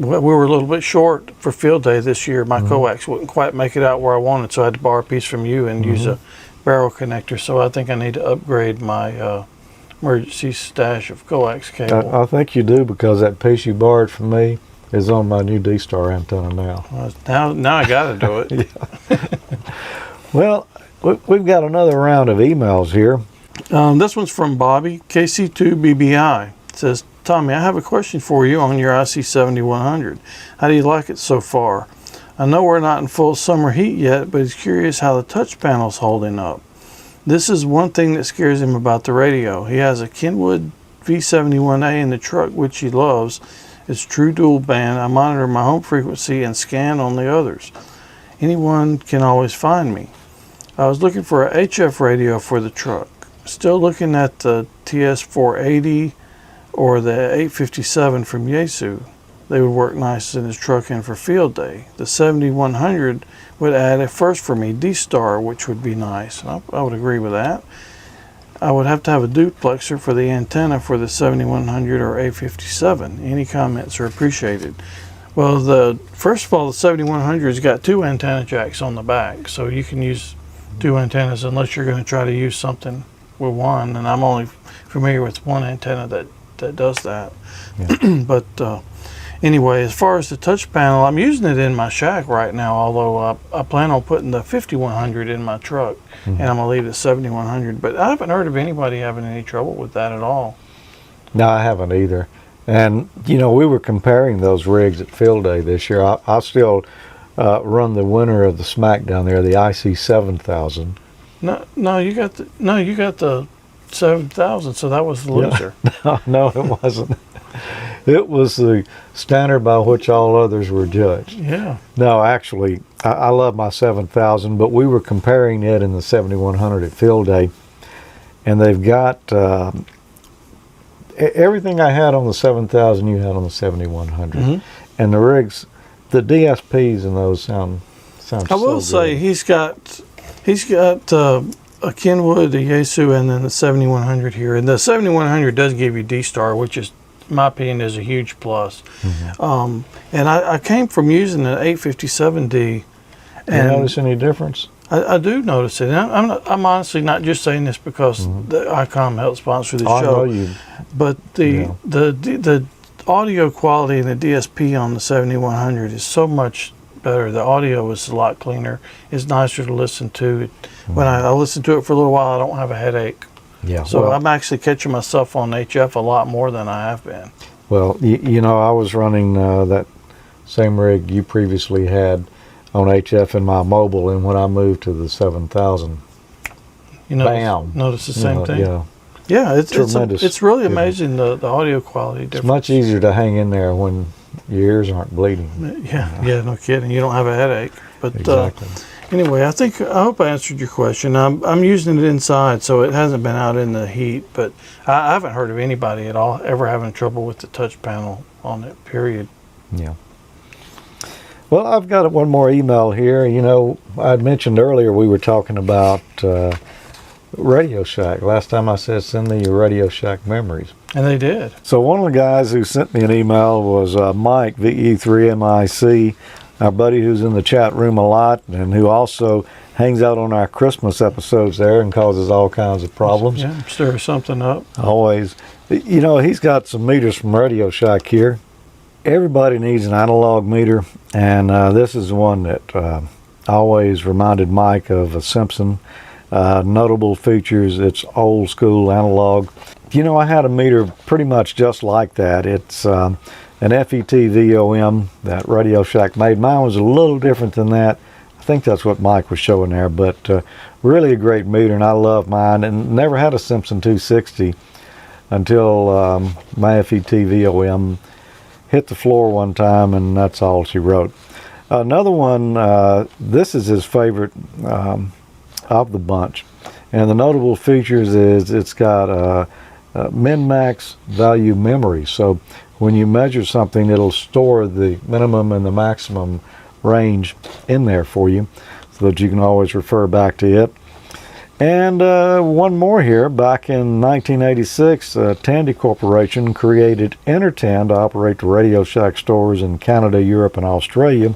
were a little bit short for field day this year. My coax wouldn't quite make it out where I wanted, so I had to borrow a piece from you and use a barrel connector. So I think I need to upgrade my emergency stash of coax cable. I think you do, because that piece you borrowed from me is on my new D-Star antenna now. Now I got to do it. Well, we've got another round of emails here. This one's from Bobby, KC2BBI. It says, Tommy, I have a question for you on your IC7100. How do you like it so far? I know we're not in full summer heat yet, but he's curious how the touch panel's holding up. This is one thing that scares him about the radio. He has a Kenwood V71A in the truck, which he loves. It's true dual band. I monitor my home frequency and scan on the others. Anyone can always find me. I was looking for a HF radio for the truck. Still looking at the TS480 or the 857 from Yaesu. They would work nice in his truck and for field day. The 7100 would add a first for me, D-Star, which would be nice. I would agree with that. I would have to have a duplexer for the antenna for the 7100 or 857. Any comments are appreciated. Well, first of all, the 7100's got two antenna jacks on the back, so you can use two antennas unless you're going to try to use something with one, and I'm only familiar with one antenna that does that. Yeah. But anyway, as far as the touch panel, I'm using it in my shack right now, although I plan on putting the 5100 in my truck, and I'm going to leave the 7100. But I haven't heard of anybody having any trouble with that at all. No, I haven't either. And, you know, we were comparing those rigs at field day this year. I still run the winner of the smack down there, the IC 7000. No, you got the 7000, so that was the loser. No, it wasn't. It was the standard by which all others were judged. Yeah. No, actually, I love my 7000, but we were comparing it in the 7100 at field day, and they've got everything I had on the 7000 you had on the 7100. And the rigs, the DSPs in those sound I will say he's got a Kenwood, a Yaesu, and then the 7100 here. And the 7100 does give you D-Star, which is, in my opinion, is a huge plus. And I came from using an 857D. And you notice any difference? I do notice it. And I'm honestly not just saying this because the ICOM helped sponsor the show. I know you. But the audio quality and the DSP on the 7100 is so much better. The audio is a lot cleaner. It's nicer to listen to. When I listen to it for a little while, I don't have a headache. Yeah. So I'm actually catching myself on HF a lot more than I have been. Well, you know, I was running that same rig you previously had on HF in my mobile, and when I moved to the 7000, notice the same thing. Yeah. Yeah, it's tremendous. It's really amazing the audio quality difference. It's much easier to hang in there when your ears aren't bleeding. Yeah, no kidding. You don't have a headache. But exactly. Anyway, I hope I answered your question. I'm using it inside, so it hasn't been out in the heat. But I haven't heard of anybody at all ever having trouble with the touch panel on it. Period. Yeah. Well, I've got one more email here. You know, I mentioned earlier we were talking about Radio Shack. Last time I said send me your Radio Shack memories. And they did. So one of the guys who sent me an email was Mike, VE3MIC, our buddy who's in the chat room a lot and who also hangs out on our Christmas episodes there and causes all kinds of problems. Yeah, stir something up. Always. You know, he's got some meters from Radio Shack here. Everybody needs an analog meter, and this is one that always reminded Mike of a Simpson. Notable features, it's old school analog. You know, I had a meter pretty much just like that. It's an FET-VOM that Radio Shack made. Mine was a little different than that. I think that's what Mike was showing there, but really a great meter, and I love mine, and never had a Simpson 260 until my FET-VOM hit the floor one time, and that's all she wrote. Another one, this is his favorite of the bunch, and the notable features is it's got min-max value memory. So when you measure something, it'll store the minimum and the maximum range in there for you so that you can always refer back to it. And one more here. Back in 1986, Tandy Corporation created Intertan to operate the Radio Shack stores in Canada, Europe, and Australia.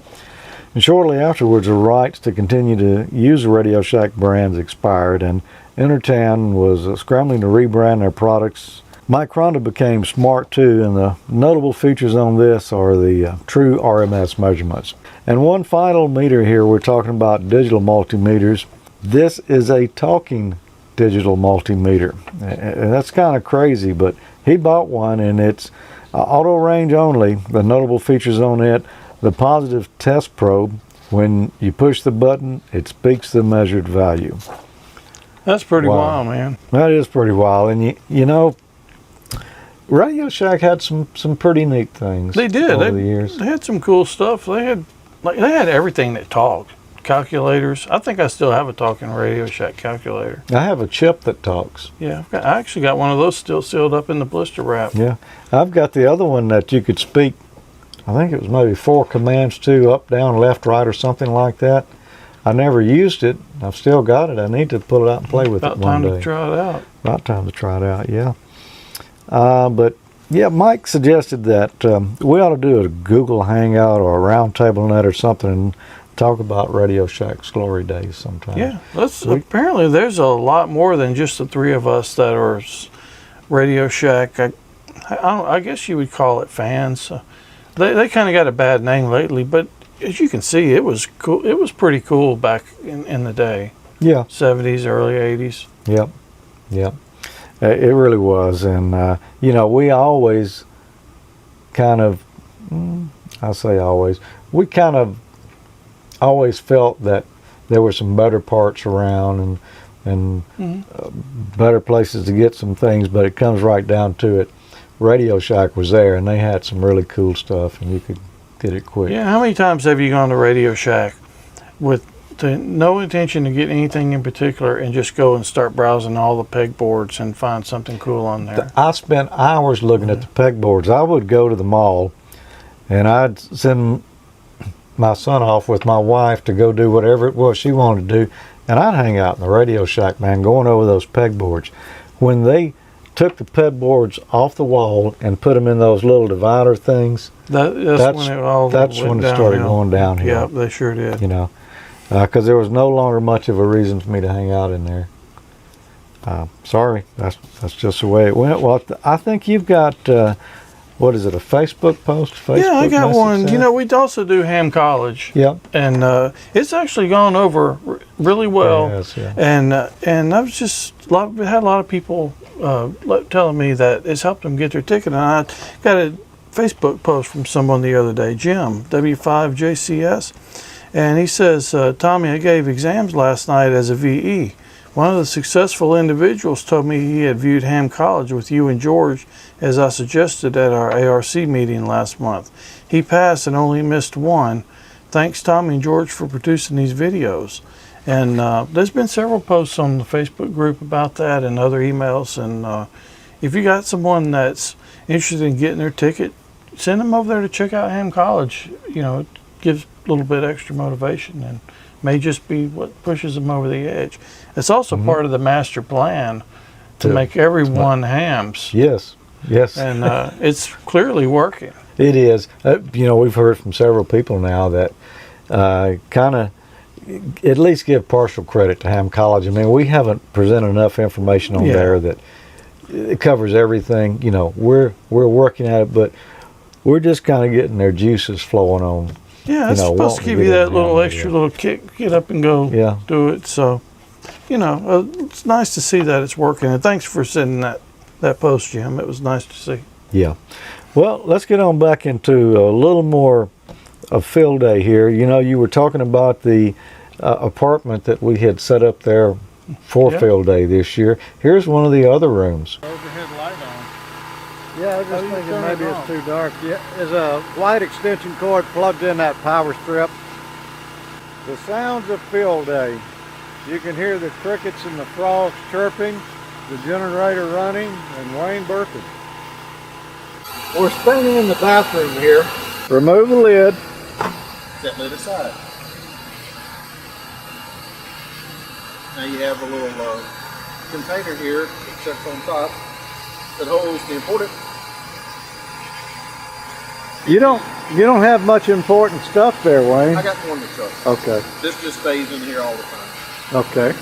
And shortly afterwards, the rights to continue to use the Radio Shack brands expired, and Intertan was scrambling to rebrand their products. Micronda became smart too, and the notable features on this are the true RMS measurements. And one final meter here, we're talking about digital multimeters. This is a talking digital multimeter. And that's kind of crazy, but he bought one, and it's auto range only. The notable features on it, the positive test probe. When you push the button, it speaks the measured value. That's pretty wild, man. That is pretty wild. And you know, Radio Shack had some pretty neat things. They did. Over the years. They had some cool stuff. They had everything that talked. Calculators. I think I still have a talking Radio Shack calculator. I have a chip that talks. Yeah, I actually got one of those still sealed up in the blister wrap. Yeah, I've got the other one that you could speak. I think it was maybe 4 commands to, up, down, left, right, or something like that. I never used it. I've still got it. I need to pull it out and play with it one day. About time to try it out. About time to try it out, yeah. But yeah, Mike suggested that we ought to do a Google Hangout or a roundtable net or something and talk about Radio Shack's glory days sometime. Yeah, apparently there's a lot more than just the three of us that are Radio Shack. I guess you would call it fans. They kind of got a bad name lately, but as you can see, it was cool. It was pretty cool back in the day. Yeah. 70s, early 80s. Yep. Yep. It really was. And, you know, we always kind of, I say always, we kind of always felt that there were some better parts around and better places to get some things, but it comes right down to it. Radio Shack was there, and they had some really cool stuff, and you could get it quick. Yeah, how many times have you gone to Radio Shack with no intention to get anything in particular and just go and start browsing all the pegboards and find something cool on there? I spent hours looking at the pegboards. I would go to the mall, and I'd send my son off with my wife to go do whatever it was she wanted to do, and I'd hang out in the Radio Shack, man, going over those pegboards. When they took the pegboards off the wall and put them in those little divider things, that's when it started going downhill. Yeah, they sure did. You know, because there was no longer much of a reason for me to hang out in there. Sorry, that's just the way it went. Well, I think you've got what is it, a Facebook post? Yeah, I got one. Set? You know, we also do Ham College. Yep. And it's actually gone over really well. Yes, yeah. And I've just had a lot of people telling me that it's helped them get their ticket. And I got a Facebook post from someone the other day, Jim, W5JCS. And he says, Tommy, I gave exams last night as a VE. One of the successful individuals told me he had viewed Ham College with you and George as I suggested at our ARC meeting last month. He passed and only missed one. Thanks, Tommy and George, for producing these videos. And there's been several posts on the Facebook group about that and other emails. And if you got someone that's interested in getting their ticket, send them over there to check out Ham College. You know, gives a little bit extra motivation and may just be what pushes them over the edge. It's also part of the master plan to make everyone hams. Yes, yes. And it's clearly working. It is. We've heard from several people now that kind of at least give partial credit to Ham College. I mean, we haven't presented enough information on there that it covers everything. We're working at it, but we're just kind of getting their juices flowing on. Yeah, it's supposed to give you that little extra little kick, get up and go do it. So, it's nice to see that it's working. And thanks for sending that post, Jim. It was nice to see. Yeah. Well, let's get on back into a little more of field day here. You were talking about the apartment that we had set up there for field day this year. Here's one of the other rooms. Overhead light on. Yeah, I was just thinking maybe it's too dark. Yeah, there's a light extension cord plugged in that power strip. The sounds of field day. You can hear the crickets and the frogs chirping, the generator running, and Wayne burping. We're standing in the bathroom here. Remove the lid. Set lid aside. Now you have a little container here that sits on top that holds the important. You don't have much important stuff there, Wayne. I got one in the truck. Okay. This just stays in here all the time. Okay.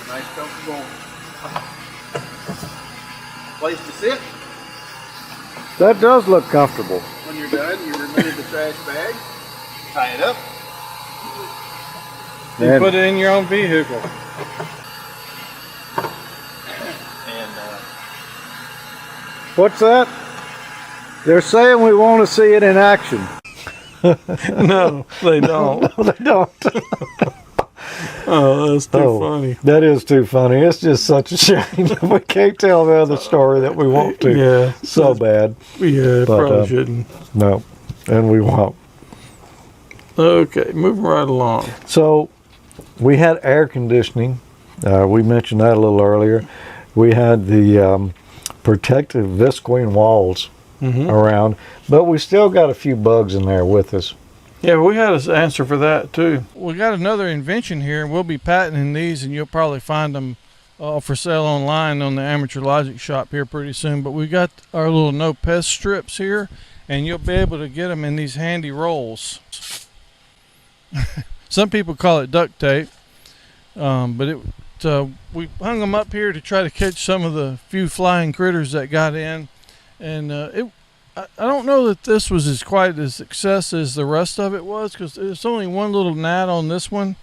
Nice comfortable place to sit. That does look comfortable. When you're done, you remove the trash bag, tie it up. You put it in your own vehicle. And what's that? They're saying we want to see it in action. No, they don't. No, they don't. Oh, that's too funny. That is too funny. It's just such a shame that we can't tell the other story that we want to. Yeah. So bad. Yeah, But, probably shouldn't. No, and we won't. Okay, moving right along. So we had air conditioning. We mentioned that a little earlier. We had the protective visqueen walls around, but we still got a few bugs in there with us. Yeah, we had an answer for that too. We got another invention here, and we'll be patenting these, and you'll probably find them for sale online on the Amateur Logic shop here pretty soon. But we got our little no pest strips here, and you'll be able to get them in these handy rolls. Some people call it duct tape, but we hung them up here to try to catch some of the few flying critters that got in, and I don't know that this was quite as success as the rest of it was, because there's only one little gnat on this one.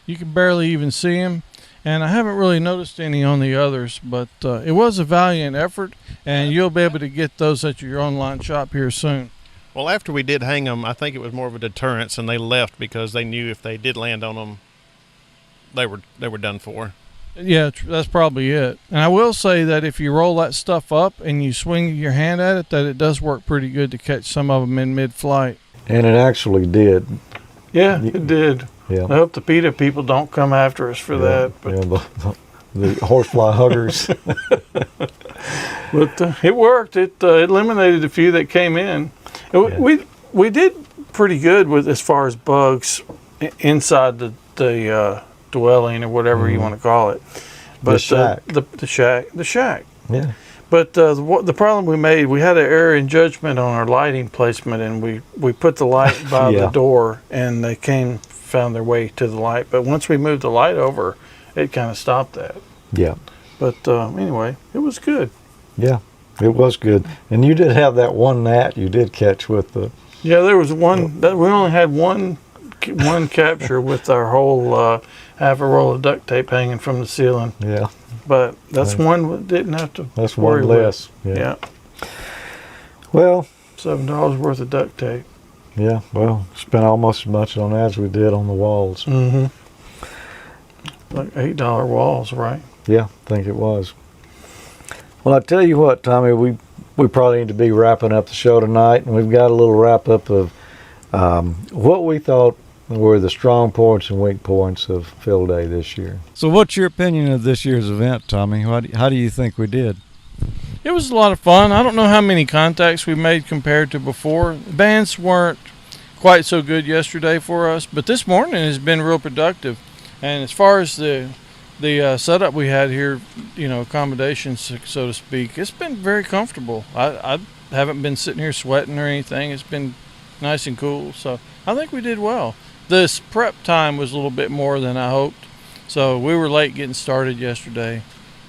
You can barely even see him, and I haven't really noticed any on the others, but it was a valiant effort, and you'll be able to get those at your online shop here soon. well, after we did hang them, I think it was more of a deterrence, and they left because they knew if they did land on them, they were done for. Yeah, that's probably it. And I will say that if you roll that stuff up and you swing your hand at it, that it does work pretty good to catch some of them in mid-flight. And it actually did. Yeah, it did. Yeah. I hope the PETA people don't come after us for that. But, yeah, the horsefly huggers. but it worked. It eliminated a few that came in. And we did pretty good with as far as bugs inside the dwelling or whatever you want to call it. But the shack. Yeah. But the problem we made, we had an error in judgment on our lighting placement, and we put the light by the door, and they found their way to the light. But once we moved the light over, it kind of stopped that. Yeah. But anyway, it was good. Yeah, it was good. And you did have that one gnat you did catch with the... Yeah, there was one. We only had one capture with our whole half a roll of duct tape hanging from the ceiling. Yeah. But that's one we didn't have to That's worry one less. Yeah. Well, $7 worth of duct tape. Yeah, well, spent almost as much on that as we did on the walls. Mm-hmm. Like $8 walls, right? Yeah, I think it was. Well, I tell you what, Tommy, we probably need to be wrapping up the show tonight, and we've got a little wrap up of what we thought were the strong points and weak points of Field Day this year. So what's your opinion of this year's event, Tommy? How do you think we did? It was a lot of fun. I don't know how many contacts we made compared to before. The bands weren't quite so good yesterday for us, but this morning has been real productive. And as far as the setup we had here, accommodations, so to speak, it's been very comfortable. I haven't been sitting here sweating or anything. It's been nice and cool, so I think we did well. This prep time was a little bit more than I hoped, so we were late getting started yesterday.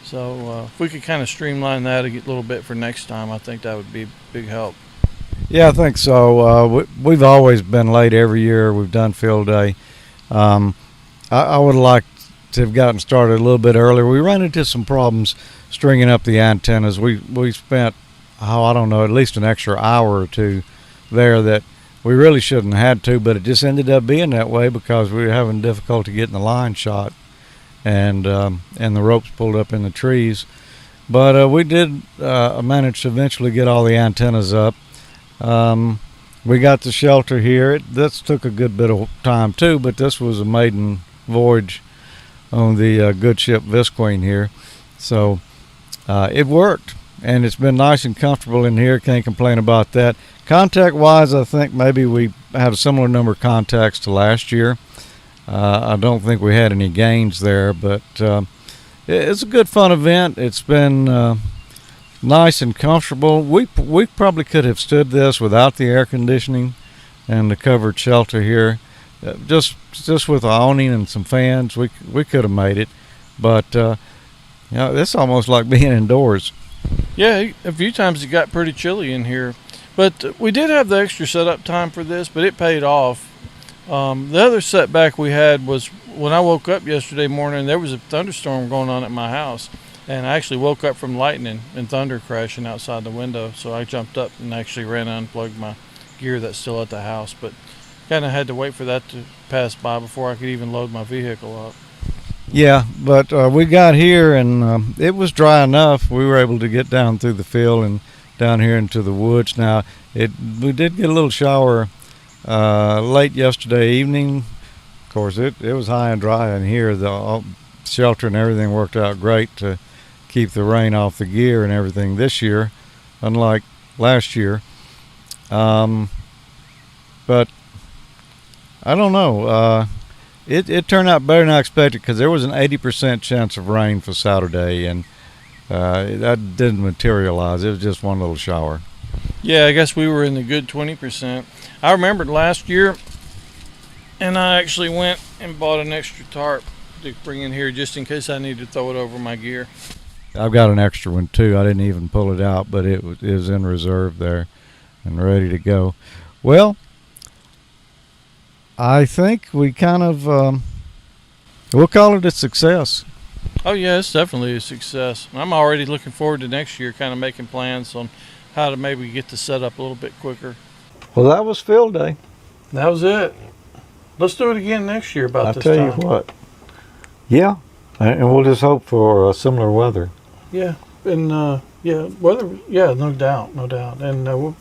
So if we could kind of streamline that a little bit for next time, I think that would be a big help. Yeah, I think so. We've always been late every year. We've done field day. I would like to have gotten started a little bit earlier. We ran into some problems stringing up the antennas. We spent, I don't know, at least an extra hour or two there that we really shouldn't have had to, but it just ended up being that way because we were having difficulty getting the line shot, and the ropes pulled up in the trees. But we did manage to eventually get all the antennas up. We got the shelter here. This took a good bit of time too, but this was a maiden voyage on the good ship Visqueen here, so it worked, and it's been nice and comfortable in here. Can't complain about that. Contact wise, I think maybe we had a similar number of contacts to last year. I don't think we had any gains there, but it's a good fun event. It's been nice and comfortable. We probably could have stood this without the air conditioning and the covered shelter here. Just with the awning and some fans, we could have made it, but it's almost like being indoors. Yeah, a few times it got pretty chilly in here, but we did have the extra setup time for this, but it paid off. The other setback we had was when I woke up yesterday morning, there was a thunderstorm going on at my house, and I actually woke up from lightning and thunder crashing outside the window, so I jumped up and actually ran and unplugged my gear that's still at the house, but kind of had to wait for that to pass by before I could even load my vehicle up. Yeah, but we got here and it was dry enough. We were able to get down through the field and down here into the woods. Now, we did get a little shower late yesterday evening. Of course, it was high and dry in here. The shelter and everything worked out great to keep the rain off the gear and everything this year, unlike last year. But I don't know. It turned out better than I expected because there was an 80% chance of rain for Saturday, and that didn't materialize. It was just one little shower. Yeah, I guess we were in the good 20%. I remembered last year, and I actually went and bought an extra tarp to bring in here just in case I needed to throw it over my gear. I've got an extra one too. I didn't even pull it out, but it was in reserve there and ready to go. Well, I think we kind of, we'll call it a success. Oh yeah, it's definitely a success. I'm already looking forward to next year, kind of making plans on how to maybe get the setup a little bit quicker. Well, that was field day. That was it. Let's do it again next year about this time. time. I tell you what. Yeah, and we'll just hope for similar weather. Yeah, and weather. Yeah, no doubt. And we'll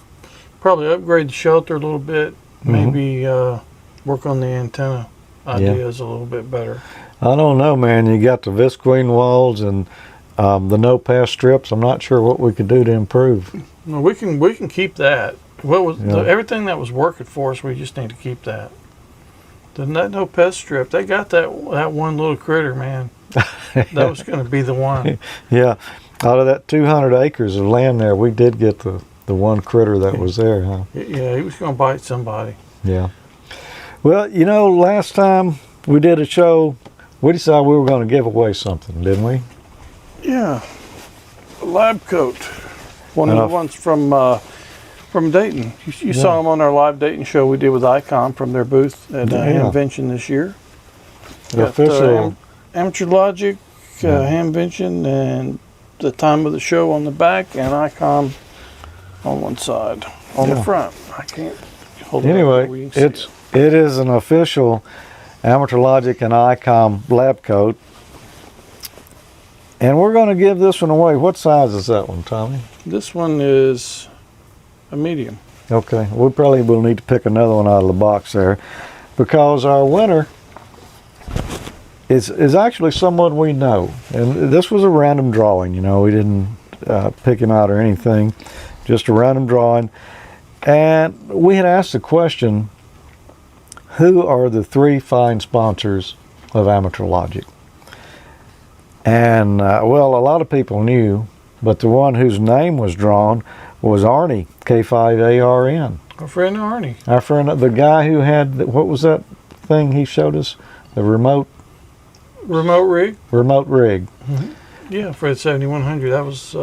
probably upgrade the shelter a little bit. Maybe work on the antenna ideas a little bit better. I don't know, man. You got the Visqueen walls and the no pass strips. I'm not sure what we could do to improve. No, we can keep that. What was everything that was working for us? We just need to keep that. The no pest strip. They got that one little critter, man. That was going to be the one. Yeah, out of that 200 acres of land there, we did get the one critter that was there, huh? Yeah, he was going to bite somebody. Yeah. Well, last time we did a show, we decided we were going to give away something, didn't we? Yeah, a lab coat. One of the ones from Dayton. You saw them on our live Dayton show we did with Icon from their booth at Hamvention this year. The official AmateurLogic, Hamvention, and the time of the show on the back, and Icon on one side. On the front, I can't hold it. Anyway, it is an official AmateurLogic and Icon lab coat, and we're going to give this one away. What size is that one, Tommy? This one is a medium. Okay, we probably will need to pick another one out of the box there, because our winner is actually someone we know, and this was a random drawing. We didn't pick him out or anything, just a random drawing. And we had asked the question, who are the 3 fine sponsors of Amateur Logic? And well, a lot of people knew, but the one whose name was drawn was Arnie, K5ARN. Our friend Arnie. Our friend, the guy who had, what was that thing he showed us? The remote rig. Mm-hmm. Yeah, for the 7100. That was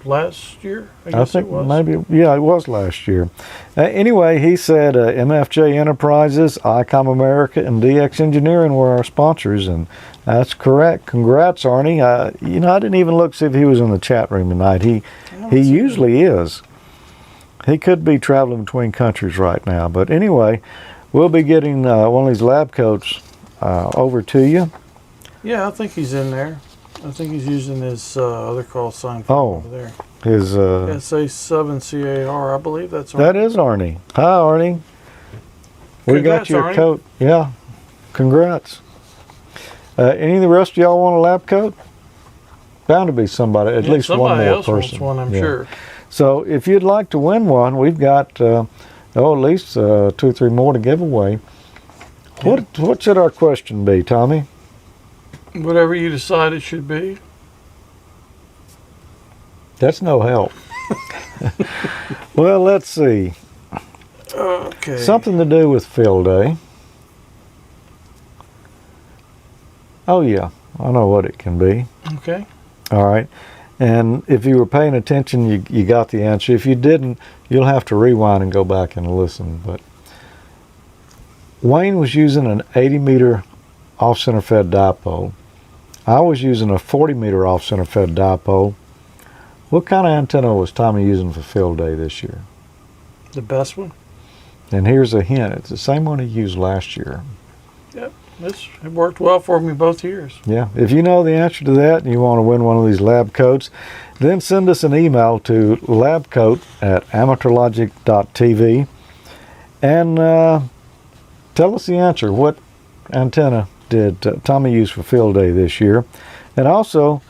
last year. I think it was. maybe, it was last year. Anyway, he said MFJ Enterprises, ICOM America, and DX Engineering were our sponsors, and that's correct. Congrats, Arnie. I didn't even look to see if he was in the chat room tonight. He usually is. He could be traveling between countries right now, but anyway, we'll be getting one of these lab coats over to you. Yeah, I think he's in there. I think he's using his other call sign over there. His SA7CAR, I believe that's Arnie. That is Arnie. Hi, Arnie. We got your Arnie. coat. Yeah, congrats. Any of the rest of y'all want a lab coat? Bound to be somebody, at least one somebody more else person. wants one, I'm sure. So if you'd like to win one, we've got at least 2 or 3 more to give away. What should our question be, Tommy? Whatever you decide it should be. That's no help. Well, let's see. Okay. Something to do with field day. Oh yeah, I know what it can be. Okay. All right. And if you were paying attention, you got the answer. If you didn't, you'll have to rewind and go back and listen. But Wayne was using an 80-meter off-center fed dipole. I was using a 40-meter off-center fed dipole. What kind of antenna was Tommy using for field day this year? The best one? And here's a hint. It's the same one he used last year. Yep. It worked well for me both years. Yeah. If you know the answer to that and you want to win one of these lab coats, then send us an email to labcoat@AmateurLogic.TV and tell us the answer. What antenna did Tommy use for field day this year? And also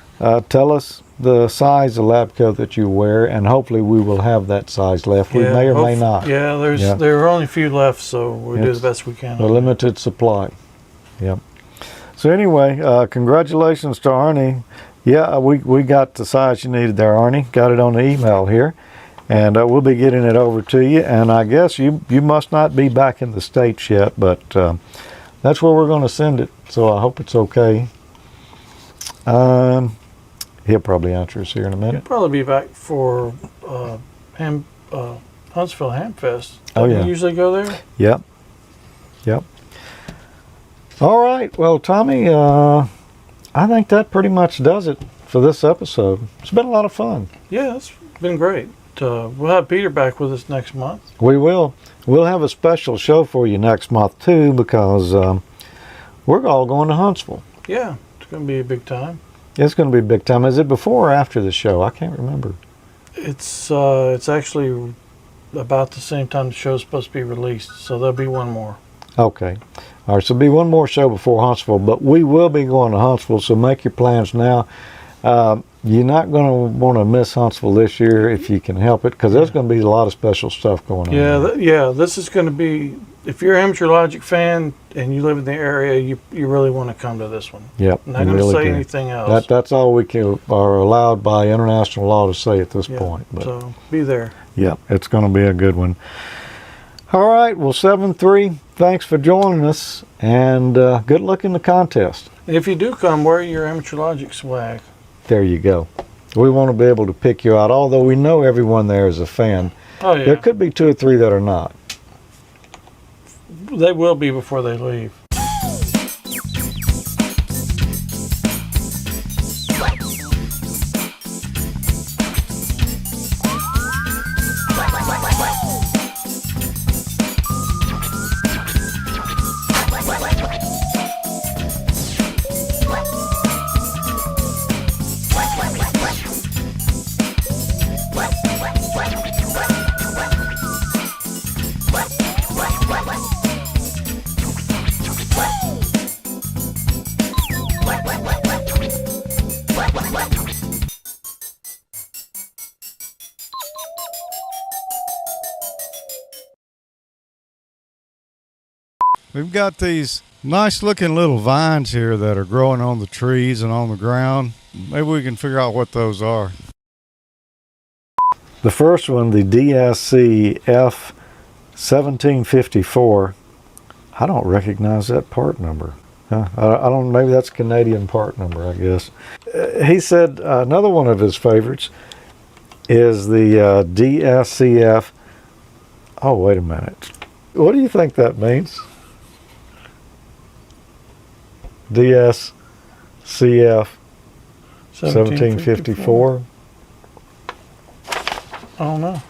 tell us the size of lab coat that you wear, and hopefully we will have that size left. We may or may not. Yeah, there are only a few left, so we'll do the best we can. A limited supply. Yep. So anyway, congratulations to Arnie. Yeah, we got the size you needed there, Arnie. Got it on the email here. And we'll be getting it over to you. And I guess you must not be back in the States yet, but that's where we're going to send it. So I hope it's okay. He'll probably answer us here in a minute. He'll probably be back for Huntsville Hamfest. Oh, yeah. You usually go there? Yep. All right. Well, Tommy, I think that pretty much does it for this episode. It's been a lot of fun. Yeah, it's been great. We'll have Peter back with us next month. We will. We'll have a special show for you next month, too, because we're all going to Huntsville. Yeah, it's going to be a big time. It's going to be a big time. Is it before or after the show? I can't remember. It's actually about the same time the show's supposed to be released, so there'll be one more. Okay. All right, so there'll be one more show before Huntsville, but we will be going to Huntsville, so make your plans now. You're not going to want to miss Huntsville this year if you can help it, because there's going to be a lot of special stuff going on. Yeah, this is going to be, if you're an Amateur Logic fan and you live in the area, you really want to come to this one. Yep. I'm not going to say anything else. That's all we are allowed by international law to say at this point. But, so be there. Yeah, it's going to be a good one. All right, well, 7-3, thanks for joining us, and good luck in the contest. And if you do come, wear your Amateur Logic swag. There you go. We want to be able to pick you out, although we know everyone there is a fan. Oh, yeah. There could be 2 or 3 that are not. They will be before they leave. We've got these nice looking little vines here that are growing on the trees and on the ground. Maybe we can figure out what those are. The first one, the DSC F1754, I don't recognize that part number. I don't, maybe that's Canadian part number, I guess. He said another one of his favorites is the DSCF. Oh, wait a minute. What do you think that means? DSCF 1754. I don't know.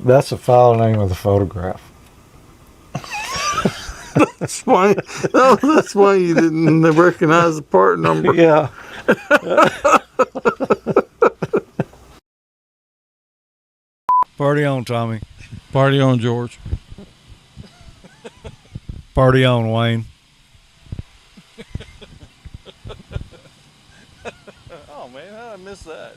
That's the file name of the photograph. That's why. Oh, that's why you didn't recognize the part number. Yeah. Party on, Tommy. Party on, George. Party on, Wayne. Oh man, how did I miss that?